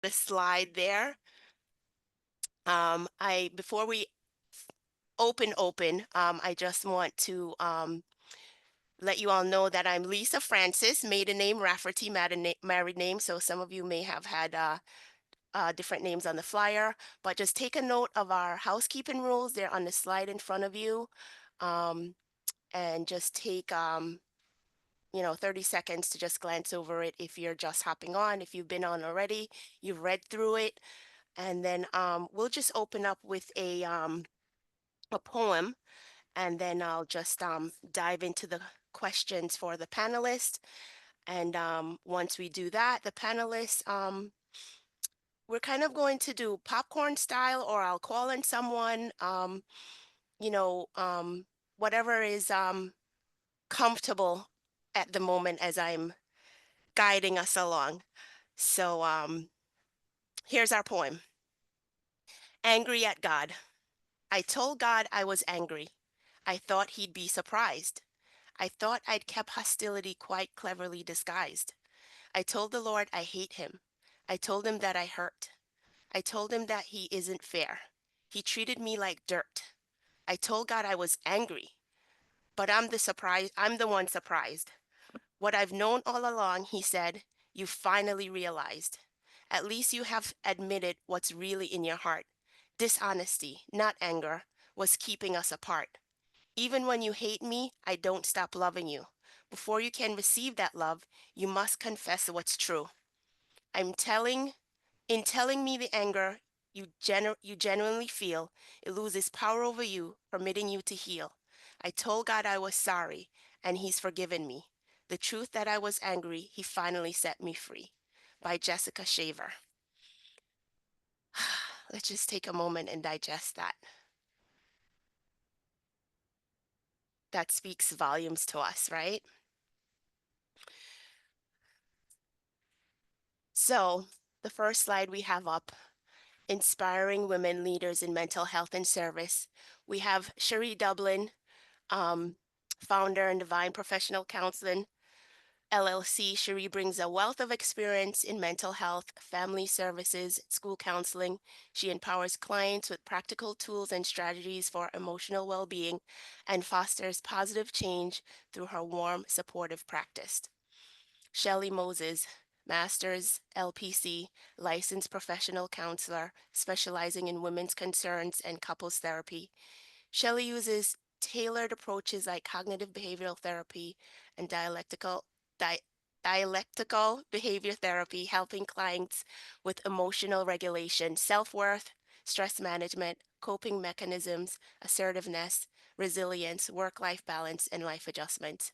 the slide there. Before we open, I just want to let you all know that I'm Lisa Francis, maiden name Rafferty, married name. So some of you may have had different names on the flyer, but just take a note of our housekeeping rules. They're on the slide in front of you. And just take 30 seconds to just glance over it if you're just hopping on. If you've been on already, you've read through it. And then we'll just open up with a poem, and then I'll just dive into the questions for the panelists. And once we do that, the panelists, we're kind of going to do popcorn style, or I'll call in someone, you know, whatever is comfortable at the moment as I'm guiding us along. So here's our poem. Angry at God. I told God I was angry. I thought he'd be surprised. I thought I'd kept hostility quite cleverly disguised. I told the Lord I hate him. I told him that I hurt. I told him that he isn't fair. He treated me like dirt. I told God I was angry, but I'm the one surprised. What I've known all along, he said, you finally realized. At least you have admitted what's really in your heart. Dishonesty, not anger, was keeping us apart. Even when you hate me, I don't stop loving you. Before you can receive that love, you must confess what's true. I'm telling, in telling me the anger you genuinely feel, it loses power over you, permitting you to heal. I told God I was sorry, and he's forgiven me. The truth that I was angry, he finally set me free. By Jessica Shaver. Let's just take a moment and digest that. That speaks volumes to us, right? So, the first slide we have up, inspiring women leaders in mental health and service. We have Cherie Dublin, founder and Divine Professional Counseling LLC. Cherie brings a wealth of experience in mental health, family services, school counseling. She empowers clients with practical tools and strategies for emotional well-being and fosters positive change through her warm, supportive practice. Shelley Moses, Master's LPC, licensed professional counselor specializing in women's concerns and couples therapy. Shelley uses tailored approaches like cognitive behavioral therapy and dialectical behavior therapy, helping clients with emotional regulation, self-worth, stress management, coping mechanisms, assertiveness, resilience, work-life balance, and life adjustment.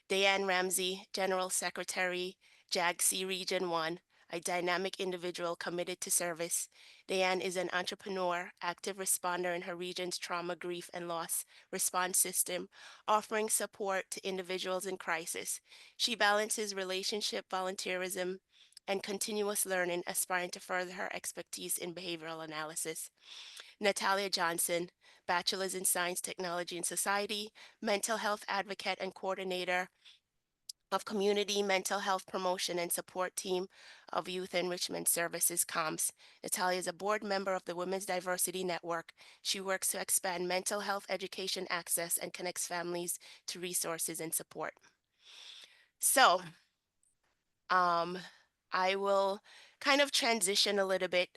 Diane Ramsey, General Secretary, JAGC Region 1, a dynamic individual committed to service. Diane is an entrepreneur, active responder in her region's trauma, grief, and loss response system, offering support to individuals in crisis. She balances relationship, volunteerism, and continuous learning, aspiring to further her expertise in behavioral analysis. Natalia Johnson, Bachelor's in Science, Technology, and Society, mental health advocate and coordinator of Community Mental Health Promotion and Support Team of Youth Enrichment Services, COMS. Natalia is a board member of the Women's Diversity Network. She works to expand mental health education access and connects families to resources and support. So, I will kind of transition a little bit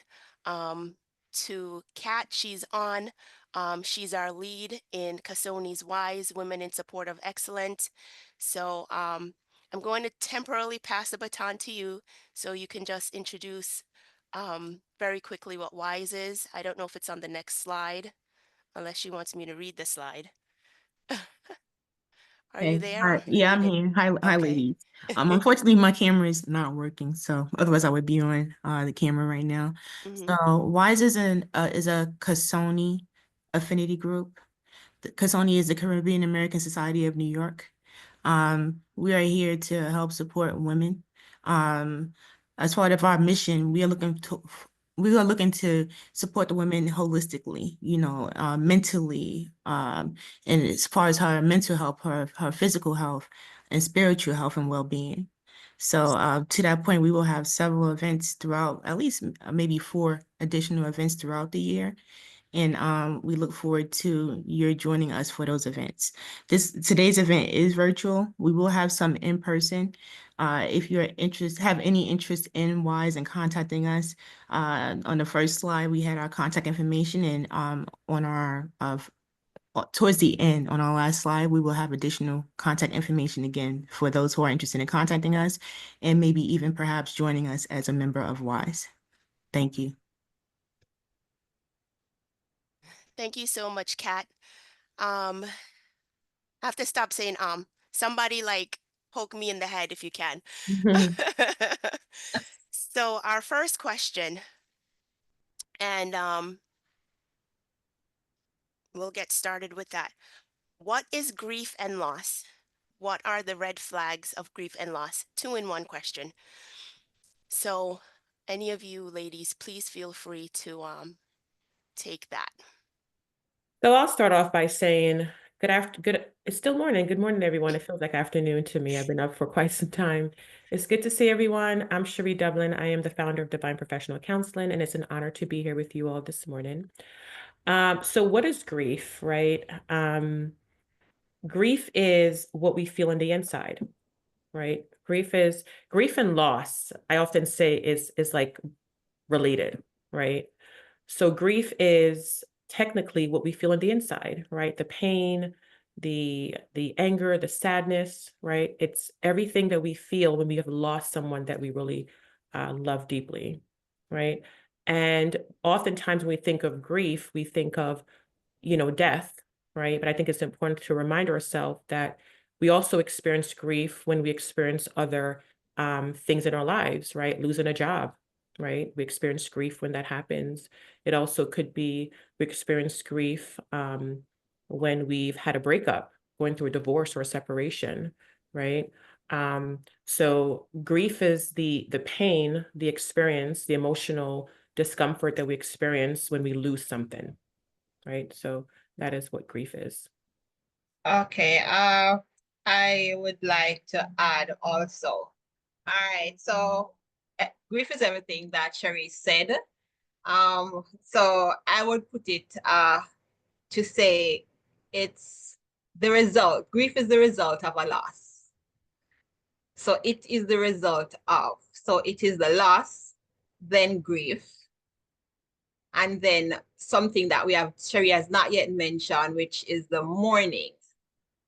to Kat. She's on. She's our lead in Cassoni's Wise, Women in Support of Excellence. So I'm going to temporarily pass the baton to you so you can just introduce very quickly what Wise is. I don't know if it's on the next slide, unless she wants me to read the slide. Are you Hey, there? hi. Yeah, I'm here. Hi, Okay. ladies. Unfortunately, my camera is not working, so otherwise I would be on the camera right now. Mm-hmm. So, WISE is a Cassoni affinity group. The Cassoni is the Caribbean American Society of New York. We are here to help support women. As part of our mission, we are looking to support the women holistically, mentally, and as far as her mental health, her physical health, and spiritual health and well-being. So to that point, we will have several events throughout, at least maybe 4 additional events throughout the year. And we look forward to your joining us for those events. Today's event is virtual. We will have some in person. If you're have any interest in WISE and contacting us, on the first slide we had our contact information, and on our towards the end on our last slide we will have additional contact information again for those who are interested in contacting us, and maybe even perhaps joining us as a member of WISE. Thank you. Thank you so much, Kat. I have to stop saying somebody like poke me in the head if you can. So our first question, and we'll get started with that. What is grief and loss? What are the red flags of grief and loss? 2-in-1 question. So any of you ladies, please feel free to take that. So I'll start off by saying it's still morning. Good morning, everyone. It feels like afternoon to me. I've been up for quite some time. It's good to see everyone. I'm Cherie Dublin. I am the founder of Divine Professional Counseling, and it's an honor to be here with you all this morning. So what is grief, right? Grief is what we feel on the inside, right? Grief and loss, I often say is like related, right? So grief is technically what we feel on the inside, right? The pain, the anger, the sadness, right? It's everything that we feel when we have lost someone that we really love deeply, right? And oftentimes when we think of grief, we think of, death, right? But I think it's important to remind ourselves that we also experience grief when we experience other things in our lives, right? Losing a job, right? We experience grief when that happens. It also could be we experience grief when we've had a breakup, going through a divorce or a separation, right? So grief is the pain, the experience, the emotional discomfort that we experience when we lose something, right? So that is what grief is. Okay, I would like to add also. All right, so grief is everything that Cherie said. So I would put it to say it's the result. Grief is the result of a loss. So it is the result of. So it is the loss, then grief, and then something that Cherie has not yet mentioned, which is the mourning.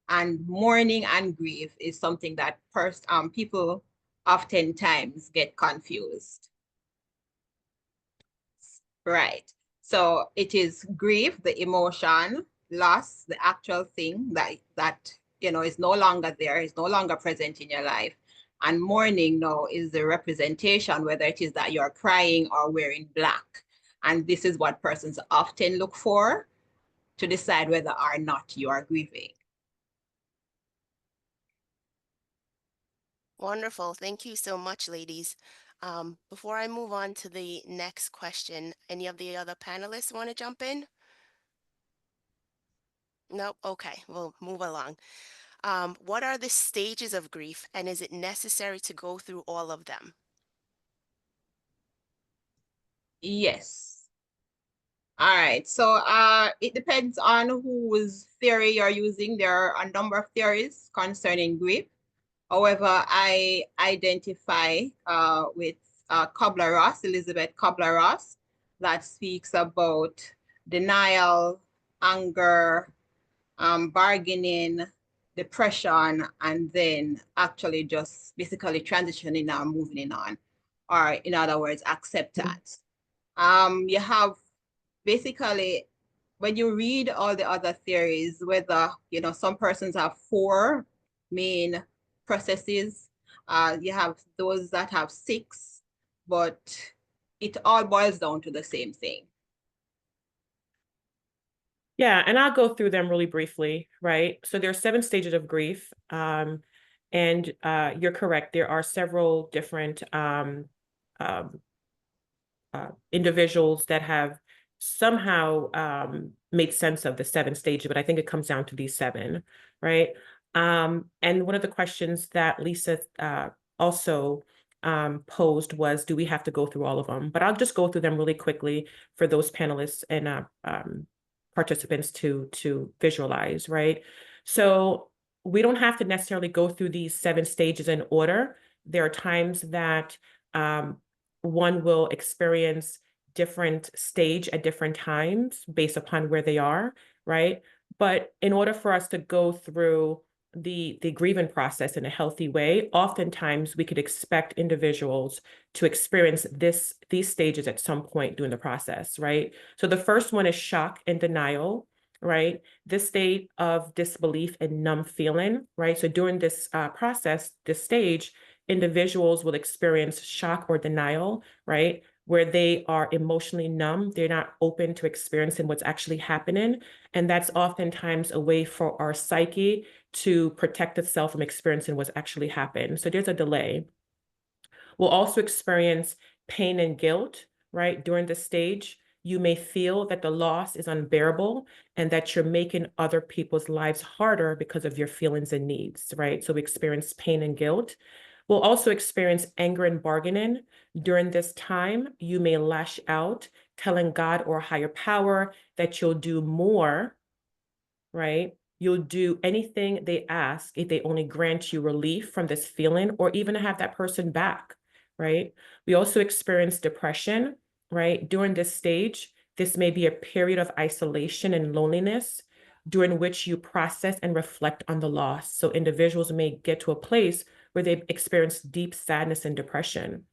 And mourning and grief is something that people oftentimes get confused. Right. So it is grief, the emotion, loss, the actual thing that is no longer there, is no longer present in your life. And mourning now is the representation, whether it is that you're crying or wearing black. And this is what persons often look for to decide whether or not you are grieving. Wonderful. Thank you so much, ladies. Before I move on to the next question, any of the other panelists want to jump in? Nope. Okay, we'll move along. What are the stages of grief, and is it necessary to go through all of them? Yes. All right. So it depends on whose theory you're using. There are a number of theories concerning grief. However, I identify with Kubler-Ross, Elizabeth Kubler-Ross, that speaks about denial, anger, bargaining, depression, and then actually just basically transitioning and moving on, or in other words, acceptance. You have basically, when you read all the other theories, whether, some persons have 4 main processes, you have those that have 6, but it all boils down to the same thing. Yeah, and I'll go through them really briefly, right? So there are 7 stages of grief. And you're correct. There are several different individuals that have somehow made sense of the 7 stages, but I think it comes down to these 7, right? And one of the questions that Lisa also posed was, do we have to go through all of them? But I'll just go through them really quickly for those panelists and participants to visualize, right? So we don't have to necessarily go through these 7 stages in order. There are times that one will experience different stage at different times based upon where they are, right? But in order for us to go through the grieving process in a healthy way, oftentimes we could expect individuals to experience these stages at some point during the process, right? So the first one is shock and denial, right? This state of disbelief and numb feeling, right? So during this process, this stage, individuals will experience shock or denial, right? Where they are emotionally numb, they're not open to experiencing what's actually happening. And that's oftentimes a way for our psyche to protect itself from experiencing what's actually happened. So there's a delay. We'll also experience pain and guilt, right? During this stage, you may feel that the loss is unbearable and that you're making other people's lives harder because of your feelings and needs, right? So we experience pain and guilt. We'll also experience anger and bargaining. During this time, you may lash out, telling God or higher power that you'll do more, right? You'll do anything they ask if they only grant you relief from this feeling or even to have that person back, right? We also experience depression, right? During this stage, this may be a period of isolation and loneliness during which you process and reflect on the loss. So individuals may get to a place where they experience deep sadness and depression.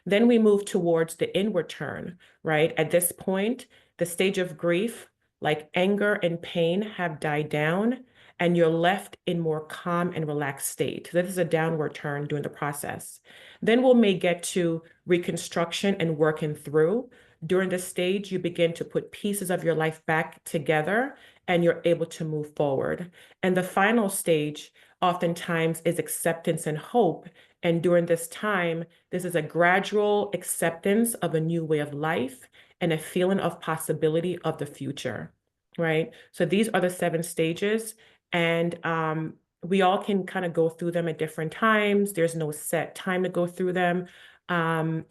Then we move towards the inward turn, right? At this point, the stage of grief, like anger and pain, have died down, and you're left in more calm and relaxed state. This is a downward turn during the process. Then we may get to reconstruction and working through. During this stage, you begin to put pieces of your life back together and you're able to move forward. And the final stage oftentimes is acceptance and hope. And during this time, this is a gradual acceptance of a new way of life and a feeling of possibility of the future, right? So these are the 7 stages. And we all can kind of go through them at different times. There's no set time to go through them.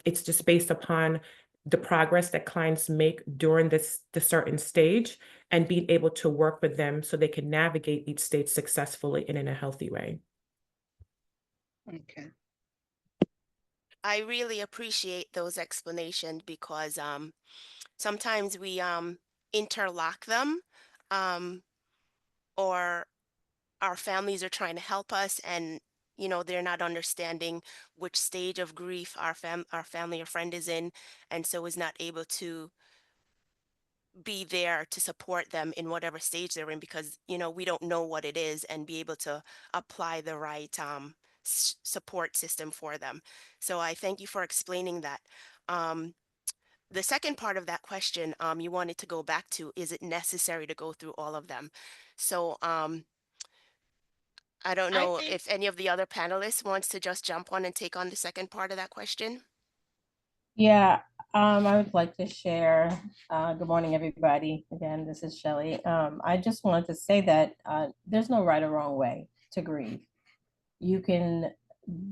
It's just based upon the progress that clients make during the certain stage and being able to work with them so they can navigate each stage successfully and in a healthy way. Okay. I really appreciate those explanations because sometimes we interlock them, um, or our families are trying to help us, and they're not understanding which stage of grief our family or friend is in, and so is not able to be there to support them in whatever stage they're in, because we don't know what it is and be able to apply the right support system for them. So I thank you for explaining that. um, the second part of that question, you wanted to go back to, is it necessary to go through all of them? So I don't I know think if any of the other panelists wants to just jump on and take on the second part of that question. Yeah, I would like to share. Good morning, everybody. Again, this is Shelley. I just wanted to say that there's no right or wrong way to grieve. You can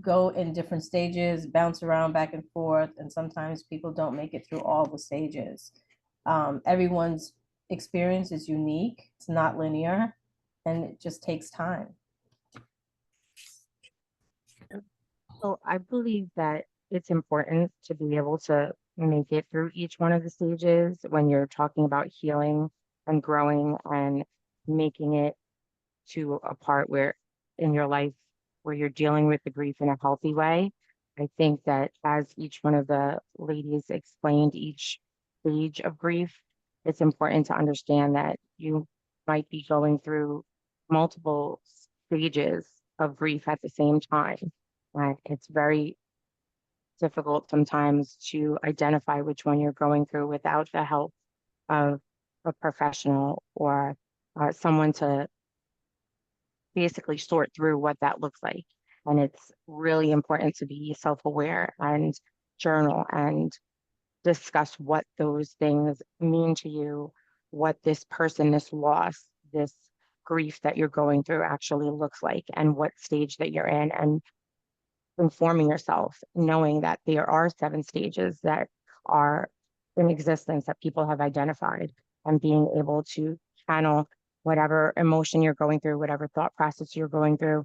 go in different stages, bounce around back and forth, and sometimes people don't make it through all the stages. Everyone's experience is unique, it's not linear, and it just takes time. So I believe that it's important to be able to make it through each one of the stages when you're talking about healing and growing and making it to a part where in your life where you're dealing with the grief in a healthy way. I think that as each one of the ladies explained each stage of grief, it's important to understand that you might be going through multiple stages of grief at the same time. And it's very difficult sometimes to identify which one you're going through without the help of a professional or someone to basically sort through what that looks like. And it's really important to be self-aware and journal and discuss what those things mean to you, what this person, this loss, this grief that you're going through actually looks like, and what stage that you're in, and informing yourself, knowing that there are 7 stages that are in existence that people have identified, and being able to channel whatever emotion you're going through, whatever thought process you're going through,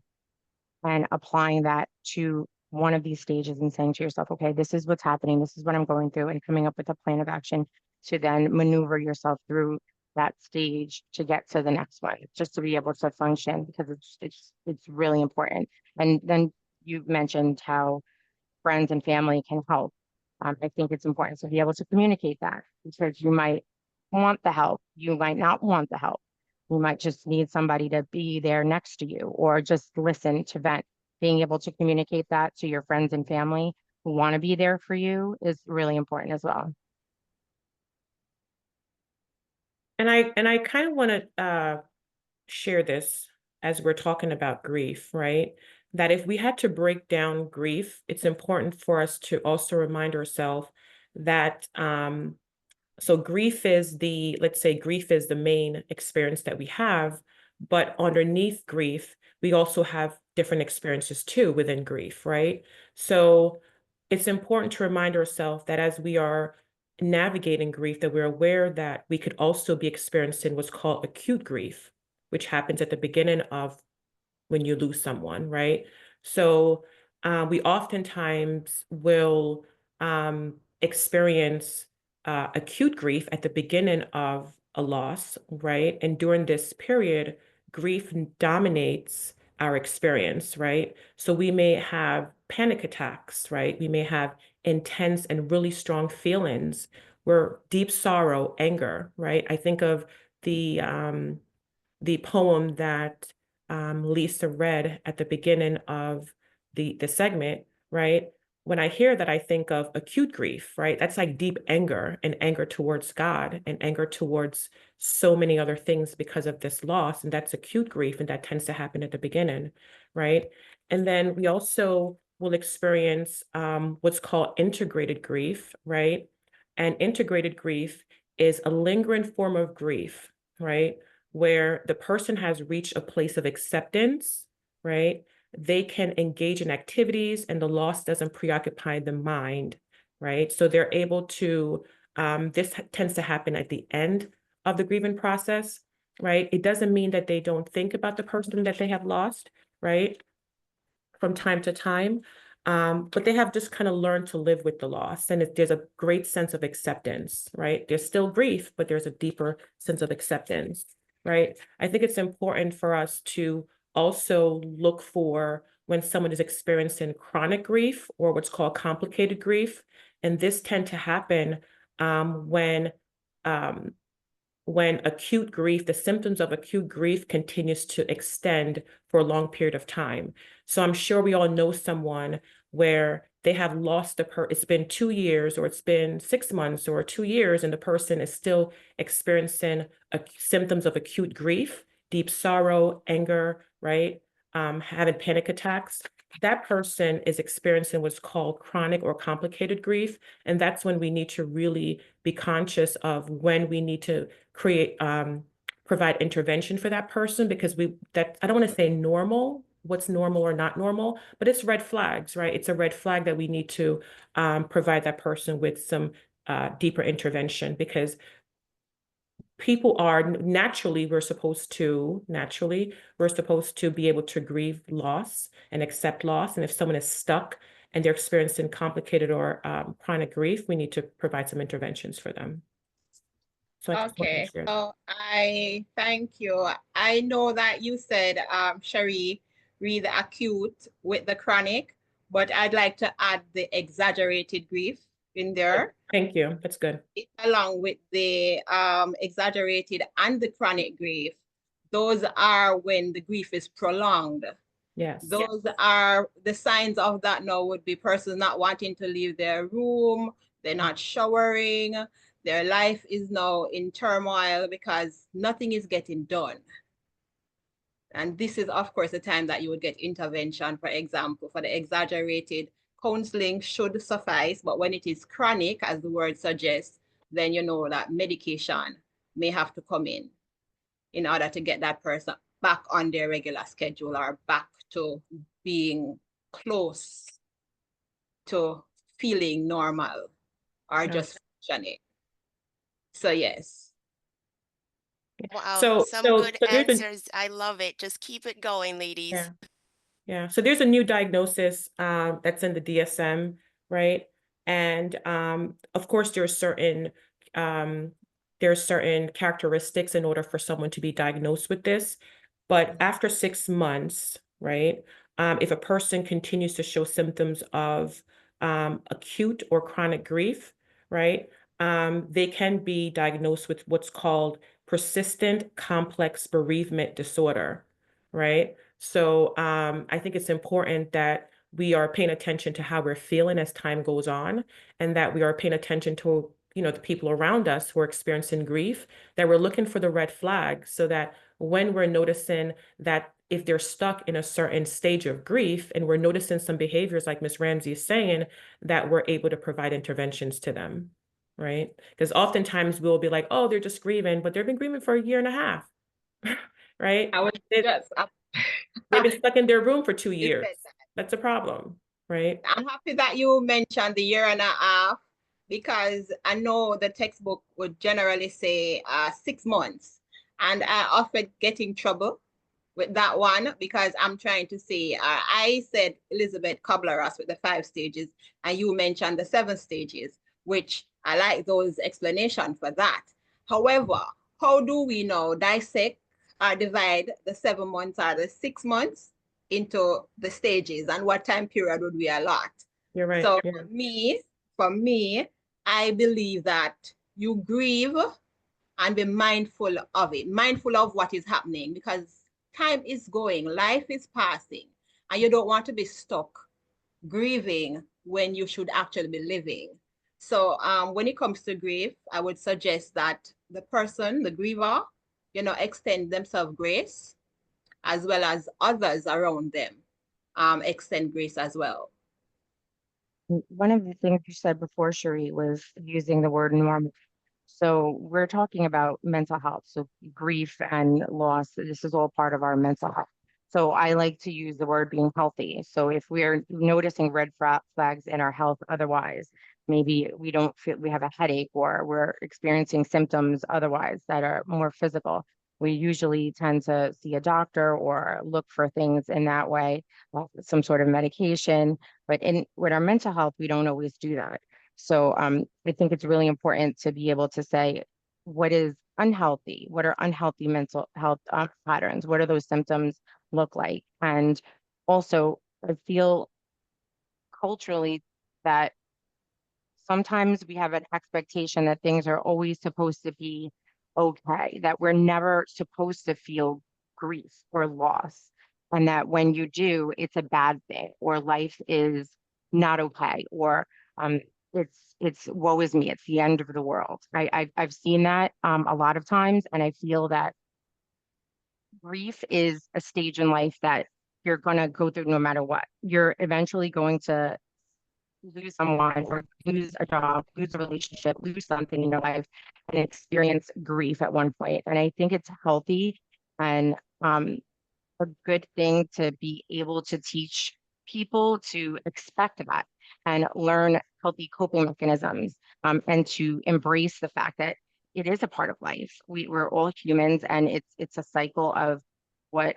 and applying that to one of these stages and saying to yourself, okay, this is what's happening, this is what I'm going through, and coming up with a plan of action to then maneuver yourself through that stage to get to the next one, just to be able to function, because it's really important. And then you mentioned how friends and family can help. I think it's important to be able to communicate that, because you might want the help, you might not want the help. You might just need somebody to be there next to you, or just listen to vent. Being able to communicate that to your friends and family who want to be there for you is really important as well. And I kind of want to share this as we're talking about grief, right? That if we had to break down grief, it's important for us to also remind ourselves that so grief is let's say grief is the main experience that we have, but underneath grief, we also have different experiences too within grief, right? So it's important to remind ourselves that as we are navigating grief, that we're aware that we could also be experiencing what's called acute grief, which happens at the beginning of when you lose someone, right? So we oftentimes will experience acute grief at the beginning of a loss, right? And during this period, grief dominates our experience, right? So we may have panic attacks, right? We may have intense and really strong feelings where deep sorrow, anger, right? I think of the poem that Lisa read at the beginning of the segment, right? When I hear that, I think of acute grief, right? That's like deep anger, and anger towards God, and anger towards so many other things because of this loss. And that's acute grief, and that tends to happen at the beginning, right? And then we also will experience what's called integrated grief, right? And integrated grief is a lingering form of grief, right? Where the person has reached a place of acceptance, right? They can engage in activities and the loss doesn't preoccupy the mind, right? So they're able to, this tends to happen at the end of the grieving process, right? It doesn't mean that they don't think about the person that they have lost, right? From time to time, but they have just kind of learned to live with the loss. And there's a great sense of acceptance, right? There's still grief, but there's a deeper sense of acceptance, right? I think it's important for us to also look for when someone is experiencing chronic grief or what's called complicated grief. And this tend to happen when acute grief, the symptoms of acute grief continues to extend for a long period of time. So I'm sure we all know someone where they have lost it's been 2 years, or it's been 6 months or 2 years, and the person is still experiencing symptoms of acute grief, deep sorrow, anger, right? Having panic attacks. That person is experiencing what's called chronic or complicated grief. And that's when we need to really be conscious of when we need to provide intervention for that person, because I don't want to say normal, what's normal or not normal, but it's red flags, right? It's a red flag that we need to provide that person with some deeper intervention, because people are naturally, we're supposed to be able to grieve loss and accept loss. And if someone is stuck and they're experiencing complicated or chronic grief, we need to provide some interventions for them. So I just want to Okay, share. so I thank you. I know that you said, Cherie, read the acute with the chronic, but I'd like to add the exaggerated grief in there, Thank you. That's good. along with the exaggerated and the chronic grief. Those are when the grief is prolonged. Yes. Those are the signs of that now would be persons not wanting to leave their room, they're not showering, their life is now in turmoil because nothing is getting done. And this is, of course, the time that you would get intervention. For example, for the exaggerated, counseling should suffice, but when it is chronic, as the word suggests, then you know that medication may have to come in order to get that person back on their regular schedule or back to being close to feeling normal or Yeah. just functioning. So yes. Wow, So, some good there's a, answers. I love it. Just keep it going, ladies. yeah. Yeah, so there's a new diagnosis that's in the DSM, right? And of course, um, there's certain characteristics in order for someone to be diagnosed with this. But after 6 months, right, if a person continues to show symptoms of acute or chronic grief, right, they can be diagnosed with what's called persistent complex bereavement disorder, right? So I think it's important that we are paying attention to how we're feeling as time goes on, and that we are paying attention to, the people around us who are experiencing grief, that we're looking for the red flags so that when we're noticing that if they're stuck in a certain stage of grief and we're noticing some behaviors like Ms. Ramsey is saying, that we're able to provide interventions to them, right? Because oftentimes we'll be like, oh, they're just grieving, but they've been grieving for a year and a half, right? I was just They've been stuck in their room for 2 you years. said that. That's a problem, right? I'm happy that you mentioned the year and a half because I know the textbook would generally say 6 months. And I often get in trouble with that one because I'm trying to say, I said Elizabeth Kubler-Ross with the 5 stages, and you mentioned the 7 stages, which I like those explanations for that. However, how do we now dissect or divide the 7 months or the 6 months into the stages, and what time period would we allot? You're right. So Yeah. for me, I believe that you grieve and be mindful of it, mindful of what is happening, because time is going, life is passing, and you don't want to be stuck grieving when you should actually be living. So when it comes to grief, I would suggest that the person, the griever, extend themselves grace, as well as others around them extend grace as well. One of the things you said before, Cherie, was using the word normal. So we're talking about mental health. So grief and loss, this is all part of our mental health. So I like to use the word being healthy. So if we're noticing red flags in our health, otherwise, maybe we don't feel we have a headache or we're experiencing symptoms otherwise that are more physical. We usually tend to see a doctor or look for things in that way, some sort of medication. But with our mental health, we don't always do that. So I think it's really important to be able to say what is unhealthy, what are unhealthy mental health patterns, what do those symptoms look like? And also, I feel culturally that sometimes we have an expectation that things are always supposed to be okay, that we're never supposed to feel grief or loss. And that when you do, it's a bad thing, or life is not okay, or um, it's woe is me, it's the end of the world. I've seen that a lot of times, and I feel that grief is a stage in life that you're gonna go through no matter what. You're eventually going to lose someone or lose a job, lose a relationship, lose something in your life, and experience grief at one point. And I think it's healthy and a good thing to be able to teach people to expect that and learn healthy coping mechanisms, and to embrace the fact that it is a part of life. We're all humans, and it's a cycle of what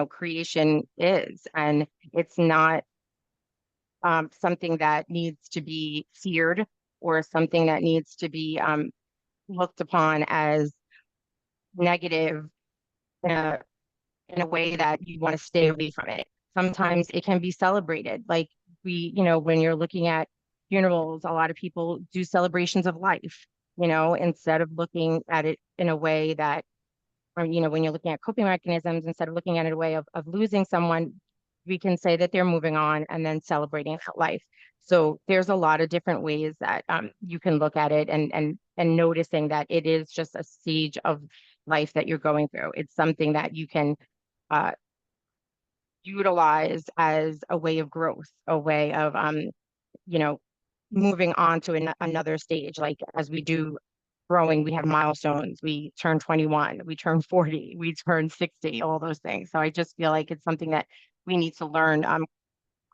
creation is, and it's not something that needs to be feared or something that needs to be looked upon as negative in a way that you want to stay away from it. Sometimes it can be celebrated. Like when you're looking at funerals, a lot of people do celebrations of life, instead of looking at it in a way that, when you're looking at coping mechanisms, instead of looking at it in a way of losing someone, we can say that they're moving on and then celebrating that life. So there's a lot of different ways that you can look at it, and noticing that it is just a stage of life that you're going through. It's something that you can uh, utilize as a way of growth, a way of you know, moving on to another stage. Like as we do growing, we have milestones. We turn 21, we turn 40, we turn 60, all those things. So I just feel like it's something that we need to learn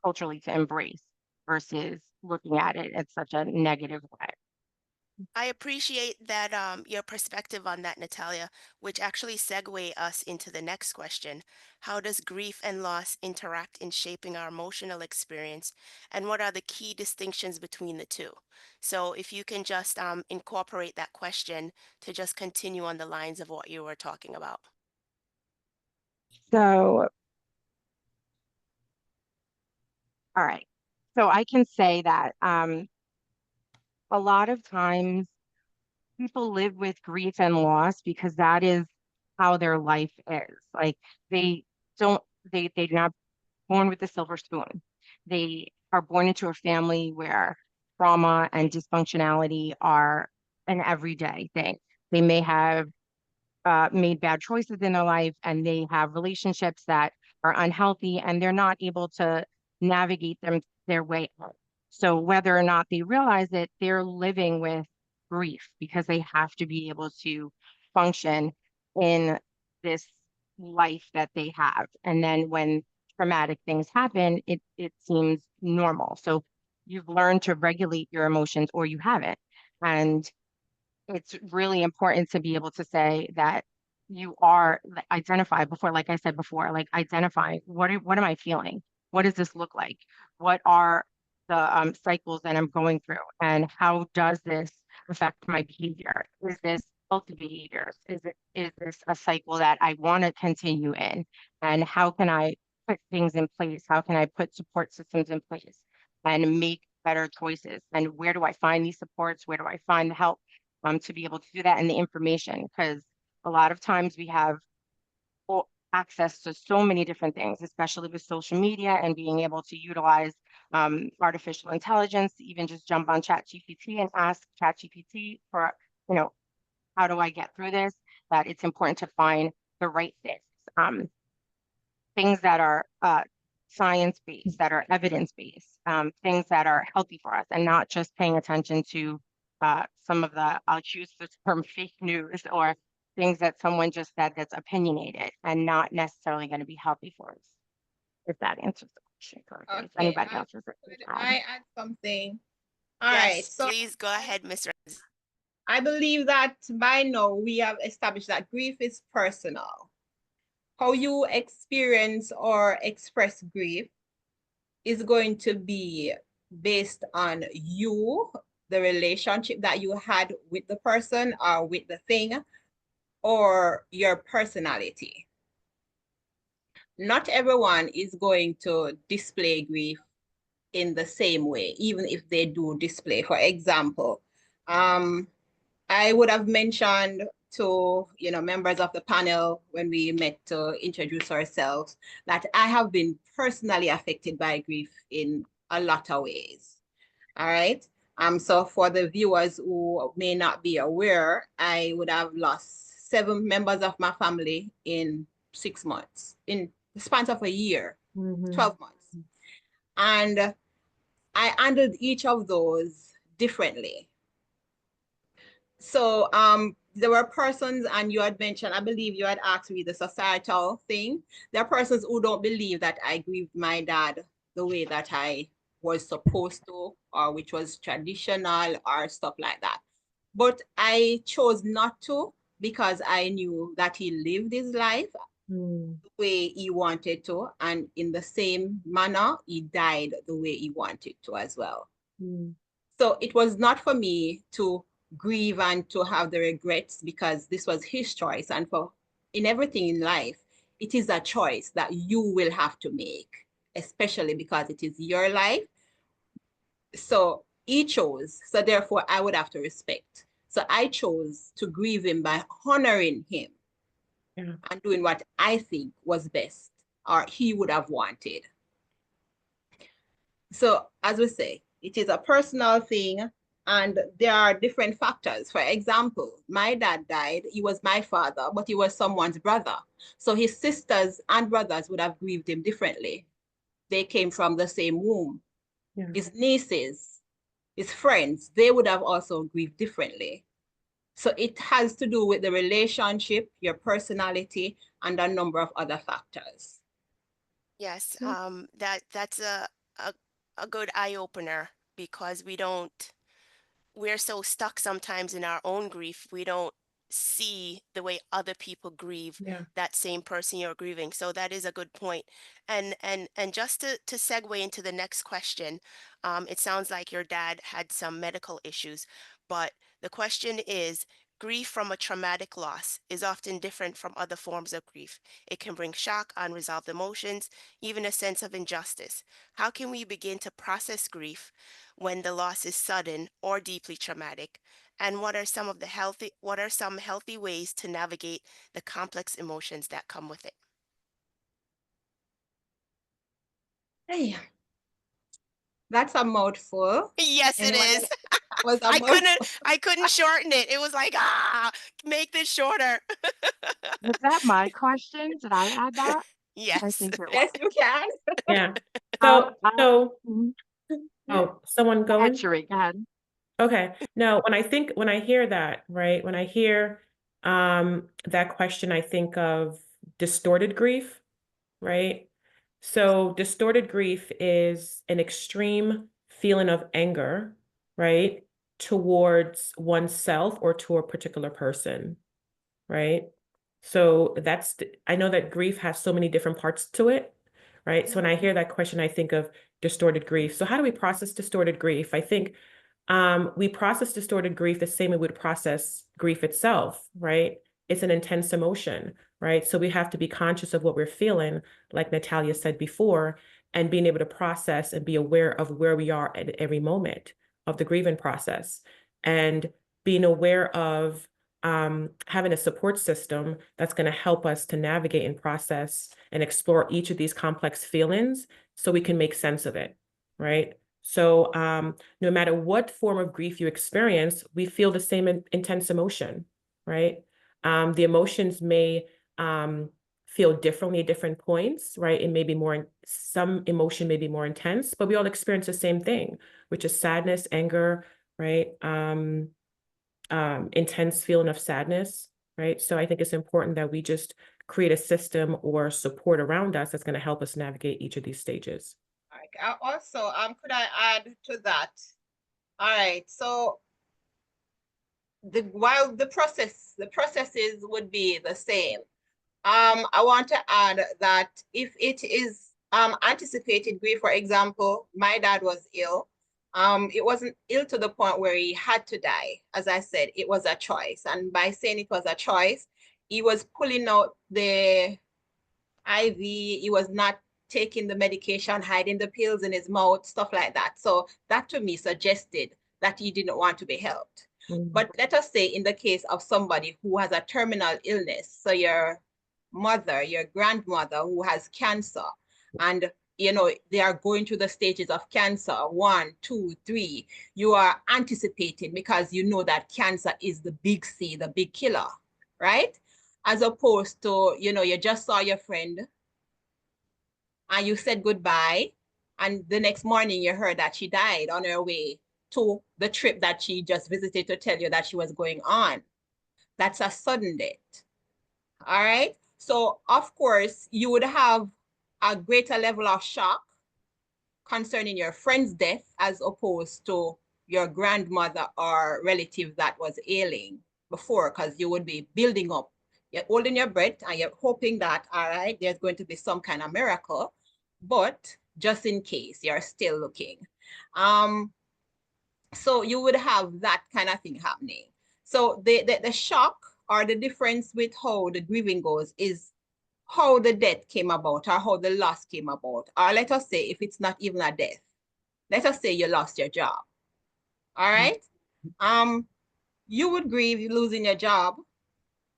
culturally to embrace. versus looking at it in such a negative way. I appreciate that your perspective on that, Natalia, which actually segue us into the next question. How does grief and loss interact in shaping our emotional experience, and what are the key distinctions between the two? So if you can just incorporate that question to just continue on the lines of what you were talking about. So, all right. So I can say that a lot of times people live with grief and loss because that is how their life is. Like they don't, they're not born with a silver spoon. They are born into a family where trauma and dysfunctionality are an everyday thing. They may have made bad choices in their life and they have relationships that are unhealthy and they're not able to navigate their way out. So whether or not they realize it, they're living with grief because they have to be able to function in this life that they have. And then when traumatic things happen, it seems normal. So you've learned to regulate your emotions or you haven't. And it's really important to be able to say that you are identify before, like I said before, like identify what am I feeling? What does this look like? What are the cycles that I'm going through? And how does this affect my behavior? Is this healthy behaviors? Is this a cycle that I want to continue in? And how can I put things in place? How can I put support systems in place and make better choices? And where do I find these supports? Where do I find the help? To be able to do that and the information, because a lot of times we have access to so many different things, especially with social media and being able to utilize artificial intelligence, even just jump on ChatGPT and ask ChatGPT for, you know, how do I get through this? That it's important to find the right fix. Things that are science-based, that are evidence-based, things that are healthy for us, and not just paying attention to some of the, I'll use the term fake news or things that someone just said that's opinionated and not necessarily going to be healthy for us. If that answers the question correctly. If Okay, anybody else is I add something. All right, Yes, so please go ahead, Ms. Rose. I believe that by now we have established that grief is personal. How you experience or express grief is going to be based on you, the relationship that you had with the person or with the thing, or your personality. Not everyone is going to display grief in the same way, even if they do display. For example, I would have mentioned to members of the panel when we met to introduce ourselves that I have been personally affected by grief in a lot of ways. All right. So for the viewers who may not be aware, I would have lost 7 members of my family in 6 months, in the span of a year, 12 months. And I handled each of those differently. So there were persons, and you had mentioned, I believe you had asked me the societal thing. There are persons who don't believe that I grieved my dad the way that I was supposed to, or which was traditional or stuff like that. But I chose not to because I knew that he lived his life the way he wanted to, and in the same manner, he died the way he wanted to as well. So it was not for me to grieve and to have the regrets because this was his choice. And for in everything in life, it is a choice that you will have to make, especially because it is your life. So he chose, so therefore I would have to respect. So I chose to grieve him by honoring him and doing what I think was best or he would have wanted. So as we say, it is a personal thing and there are different factors. For example, my dad died, he was my father, but he was someone's brother. So his sisters and brothers would have grieved him differently. They came from the same womb. His nieces, his friends, they would have also grieved differently. So it has to do with the relationship, your personality, and a number of other factors. Yes, that's a a good eye opener because we're so stuck sometimes in our own grief. We don't see the way other people grieve Yeah. that same person you're grieving. So that is a good point. And just to segue into the next question, it sounds like your dad had some medical issues, but the question is, grief from a traumatic loss is often different from other forms of grief. It can bring shock, unresolved emotions, even a sense of injustice. How can we begin to process grief when the loss is sudden or deeply traumatic? And what are some healthy ways to navigate the complex emotions that come with it? Hey, that's a mouthful. Yes, it Anyone is. else? That was a mouthful. I couldn't shorten it. It was like, make this shorter. Was that my question? Did I add that? I Yes. think it was. Yes, you can. Yeah. Um, So, uh, so, mhm. oh, someone Go ahead, going? Sheree, go ahead. Okay. No, when I hear that, right, when I hear that question, I think of distorted grief, right? So distorted grief is an extreme feeling of anger, right, towards oneself or to a particular person, right? So I know that grief has so many different parts to it, right? So when I hear that question, I think of distorted grief. So how do we process distorted grief? I think we process distorted grief the same way we would process grief itself, right? It's an intense emotion, right? So we have to be conscious of what we're feeling, like Natalia said before, and being able to process and be aware of where we are at every moment of the grieving process, and being aware of having a support system that's going to help us to navigate and process and explore each of these complex feelings so we can make sense of it, right? So no matter what form of grief you experience, we feel the same intense emotion, right? The emotions may feel differently at different points, right? It may be some emotion may be more intense, but we all experience the same thing, which is sadness, anger, right? Intense feeling of sadness, right? So I think it's important that we just create a system or support around us that's going to help us navigate each of these stages. All right. Also, could I add to that? All right. So while the processes would be the same, I want to add that if it is anticipated grief, for example, my dad was ill. It wasn't ill to the point where he had to die. As I said, it was a choice. And by saying it was a choice, he was pulling out the IV, he was not taking the medication, hiding the pills in his mouth, stuff like that. So that to me suggested that he didn't want to be helped. But let us say in the case of somebody who has a terminal illness, so your mother, your grandmother who has cancer, and they are going through the stages of cancer, 1, 2, 3, you are anticipating because you know that cancer is the big C, the big killer, right? As opposed to, you just saw your friend and you said goodbye, and the next morning you heard that she died on her way to the trip that she just visited to tell you that she was going on. That's a sudden death. All right. So, of course, you would have a greater level of shock concerning your friend's death as opposed to your grandmother or relative that was ailing before, because you would be building up. You're holding your breath and you're hoping that, all right, there's going to be some kind of miracle, but just in case, you're still looking. So you would have that kind of thing happening. So the shock or the difference with how the grieving goes is how the death came about or how the loss came about. Or let us say, if it's not even a death, let us say you lost your job. All right. You would grieve losing your job,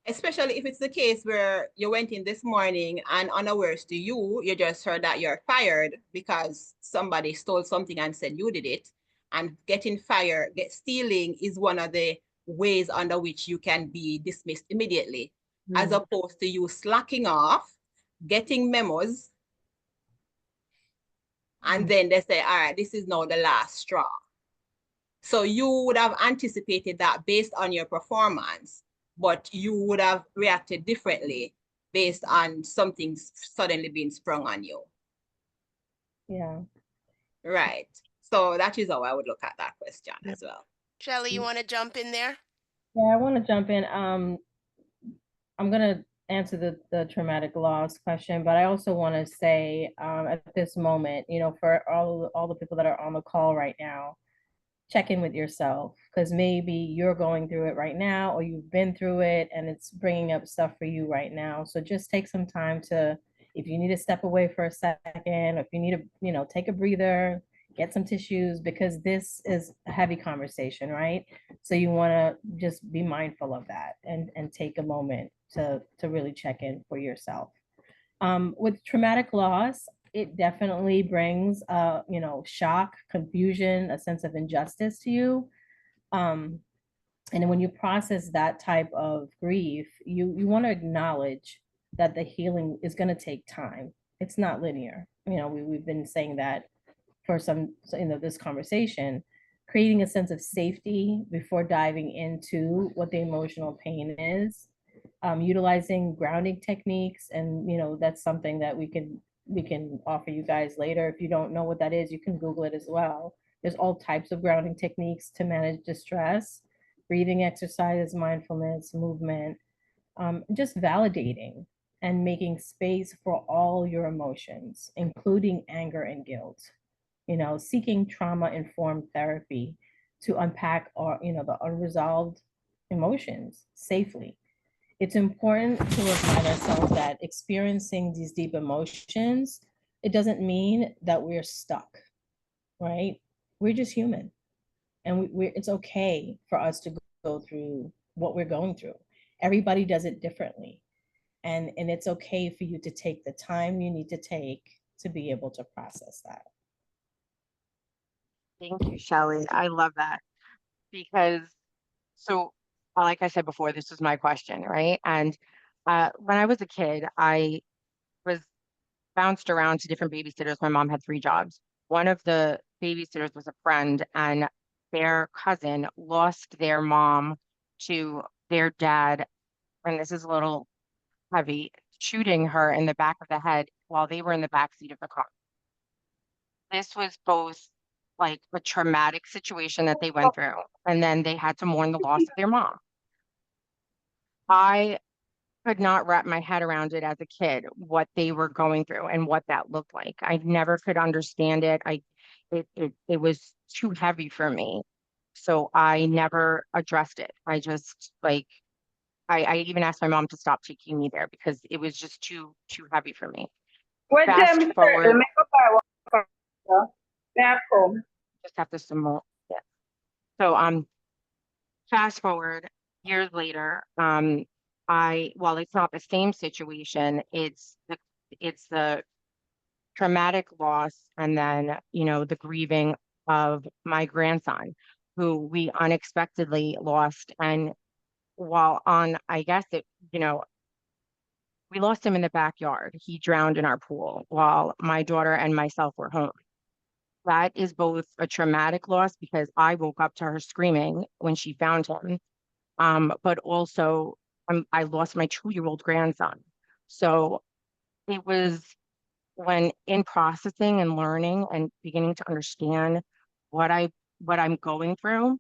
especially if it's the case where you went in this morning and unawares to you, you just heard that you're fired because somebody stole something and said you did it. And getting fired, stealing is one of the ways under which you can be dismissed immediately, as opposed to you slacking off, getting memos, and then they say, all right, this is now the last straw. So you would have anticipated that based on your performance, but you would have reacted differently based on something suddenly being sprung on you. Yeah. Right. So that is how I would look at that question Yep. as well. Shelley, you want to jump in there? Yeah, I want to jump in. I'm gonna answer the traumatic loss question, but I also want to say at this moment, for all the people that are on the call right now, check in with yourself because maybe you're going through it right now or you've been through it and it's bringing up stuff for you right now. So just take some time to, if you need to step away for a second, or if you need to, take a breather, get some tissues because this is a heavy conversation, right? So you want to just be mindful of that and take a moment to really check in for yourself. With traumatic loss, it definitely brings shock, confusion, a sense of injustice to you. Um, and when you process that type of grief, you want to acknowledge that the healing is going to take time. It's not linear. We've been saying that for this conversation, creating a sense of safety before diving into what the emotional pain is, utilizing grounding techniques, and that's something that we can offer you guys later. If you don't know what that is, you can Google it as well. There's all types of grounding techniques to manage distress, breathing exercises, mindfulness, movement, just validating and making space for all your emotions, including anger and guilt. Seeking trauma informed therapy to unpack the unresolved emotions safely. It's important to remind ourselves that experiencing these deep emotions, it doesn't mean that we're stuck, right? We're just human, and it's okay for us to go through what we're going through. Everybody does it differently, and it's okay for you to take the time you need to take to be able to process that. Thank you, Shelley. I love that because so like I said before, this was my question, right? And when I was a kid, I was bounced around to different babysitters. My mom had 3 jobs. One of the babysitters was a friend, and their cousin lost their mom to their dad. And this is a little heavy, shooting her in the back of the head while they were in the back seat of the car. This was both like a traumatic situation that they went through, and then they had to mourn the loss of their mom. I could not wrap my head around it as a kid, what they were going through and what that looked like. I never could understand it. It was too heavy for me. So I never addressed it. I just like I even asked my mom to stop taking me there because it was just too heavy for me. Wait, Fast forward, make up home. just have to some more. Yeah. So fast forward years later, while it's not the same situation, it's the traumatic loss and then, the grieving of my grandson, who we unexpectedly lost. And while on, I guess we lost him in the backyard. He drowned in our pool while my daughter and myself were home. That is both a traumatic loss because I woke up to her screaming when she found him, but also I lost my 2-year-old grandson. So it was when in processing and learning and beginning to understand what I'm going through,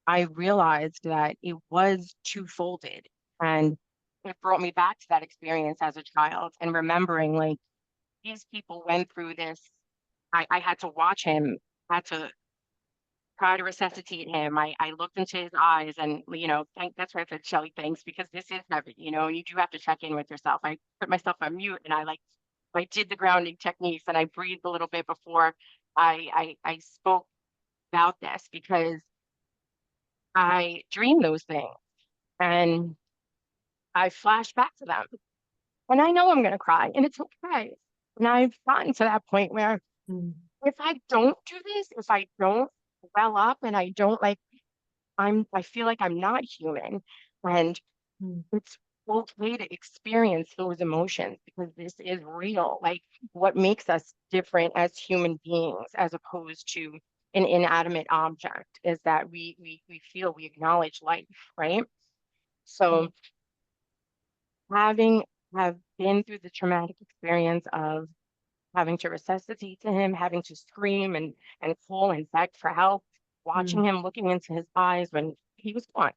I realized that it was two-folded, and it brought me back to that experience as a child and remembering like these people went through this. I had to watch him, had to try to resuscitate him. I looked into his eyes and, that's why I said, Shelly, thanks, because this is heavy. You do have to check in with yourself. I put myself on mute and I did the grounding techniques and I breathed a little bit before I spoke about this because I dream those things and I flash back to them. And I know I'm going to cry and it's okay. And I've gotten to that point where if I don't do this, if I don't well up and I don't I feel like I'm not human. And it's okay to experience those emotions because this is real. Like what makes us different as human beings as opposed to an inanimate object is that we feel, we acknowledge life, right? So having have been through the traumatic experience of having to resuscitate to him, having to scream and call and beg for help, watching him looking into his eyes when he was gone,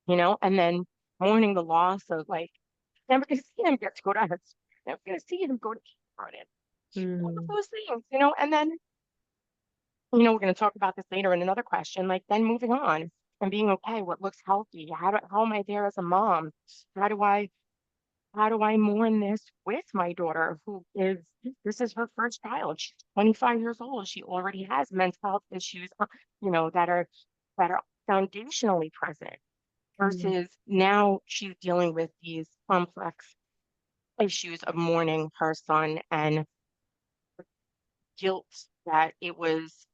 and then mourning the loss of like never gonna see him get to go to high school, never gonna see him go to kindergarten, all of those things, and then we're going to talk about this later in another question, like then moving on and being okay, what looks healthy, how am I there as a mom, how do I how do I mourn this with my daughter who is this is her first child, she's 25 years old, she already has mental health issues, that are foundationally present versus now she's dealing with these complex issues of mourning her son and guilt that it was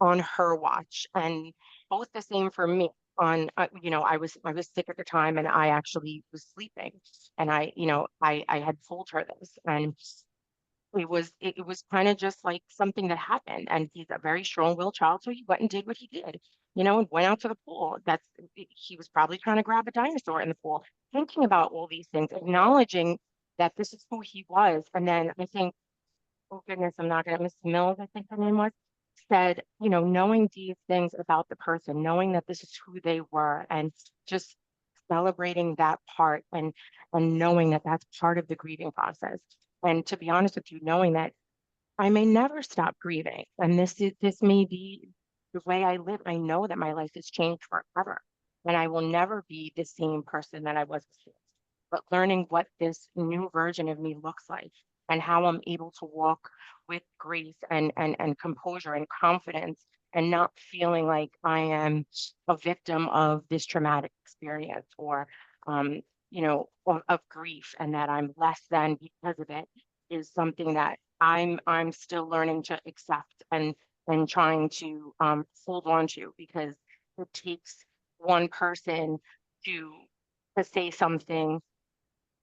on her watch, and both the same for me on I was sick at the time and I actually was sleeping, and I had told her this, and it was kind of just like something that happened, and he's a very strong-willed child, so he went and did what he did, and went out to the pool. He was probably trying to grab a dinosaur in the pool, thinking about all these things, acknowledging that this is who he was. And then I think, oh goodness, I'm not gonna, Miss Mills, I think her name was, said, knowing these things about the person, knowing that this is who they were, and just celebrating that part, and knowing that that's part of the grieving process. And to be honest with you, knowing that I may never stop grieving. And this may be the way I live. I know that my life has changed forever. And I will never be the same person that I was before. But learning what this new version of me looks like and how I'm able to walk with grace and composure and confidence, and not feeling like I am a victim of this traumatic experience, or of grief, and that I'm less than because of it, is something that I'm still learning to accept, and trying to hold on to, because it takes one person to to say something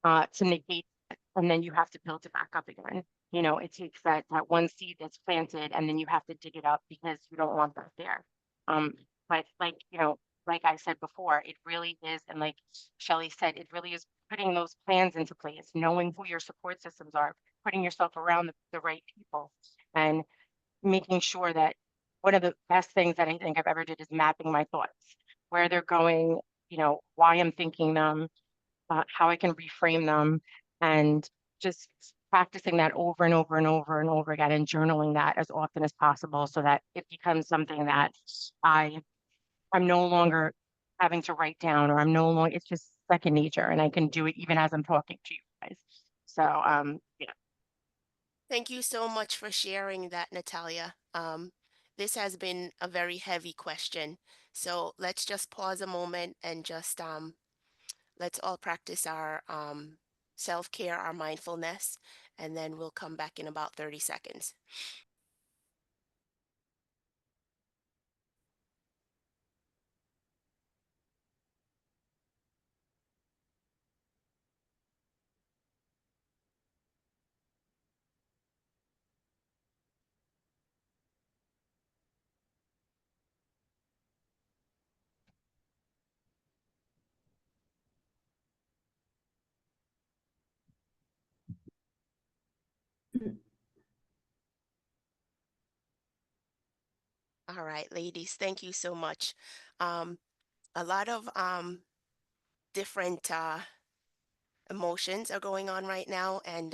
to negate it, and then you have to build it back up again. It takes that one seed that's planted, and then you have to dig it up because you don't want that there. Um, but like I said before, it really is, and like Shelley said, it really is putting those plans into place, knowing who your support systems are, putting yourself around the right people, and making sure that one of the best things that I think I've ever did is mapping my thoughts, where they're going, why I'm thinking them, how I can reframe them, and just practicing that over and over and over and over again, and journaling that as often as possible, so that it becomes something that I I'm no longer having to write down, or I'm no longer, it's just second nature, and I can do it even as I'm talking to you guys. So yeah. Thank you so much for sharing that, Natalia. This has been a very heavy question. So let's just pause a moment and just let's all practice our self-care, our mindfulness, and then we'll come back in about 30 seconds. All right, ladies, thank you so much. Um, a lot of different emotions are going on right now, and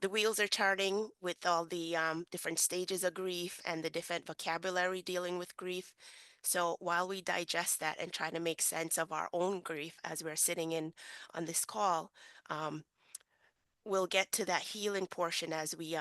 the wheels are turning with all the different stages of grief and the different vocabulary dealing with grief. So while we digest that and try to make sense of our own grief as we're sitting in on this call, um, we'll get to that healing portion as we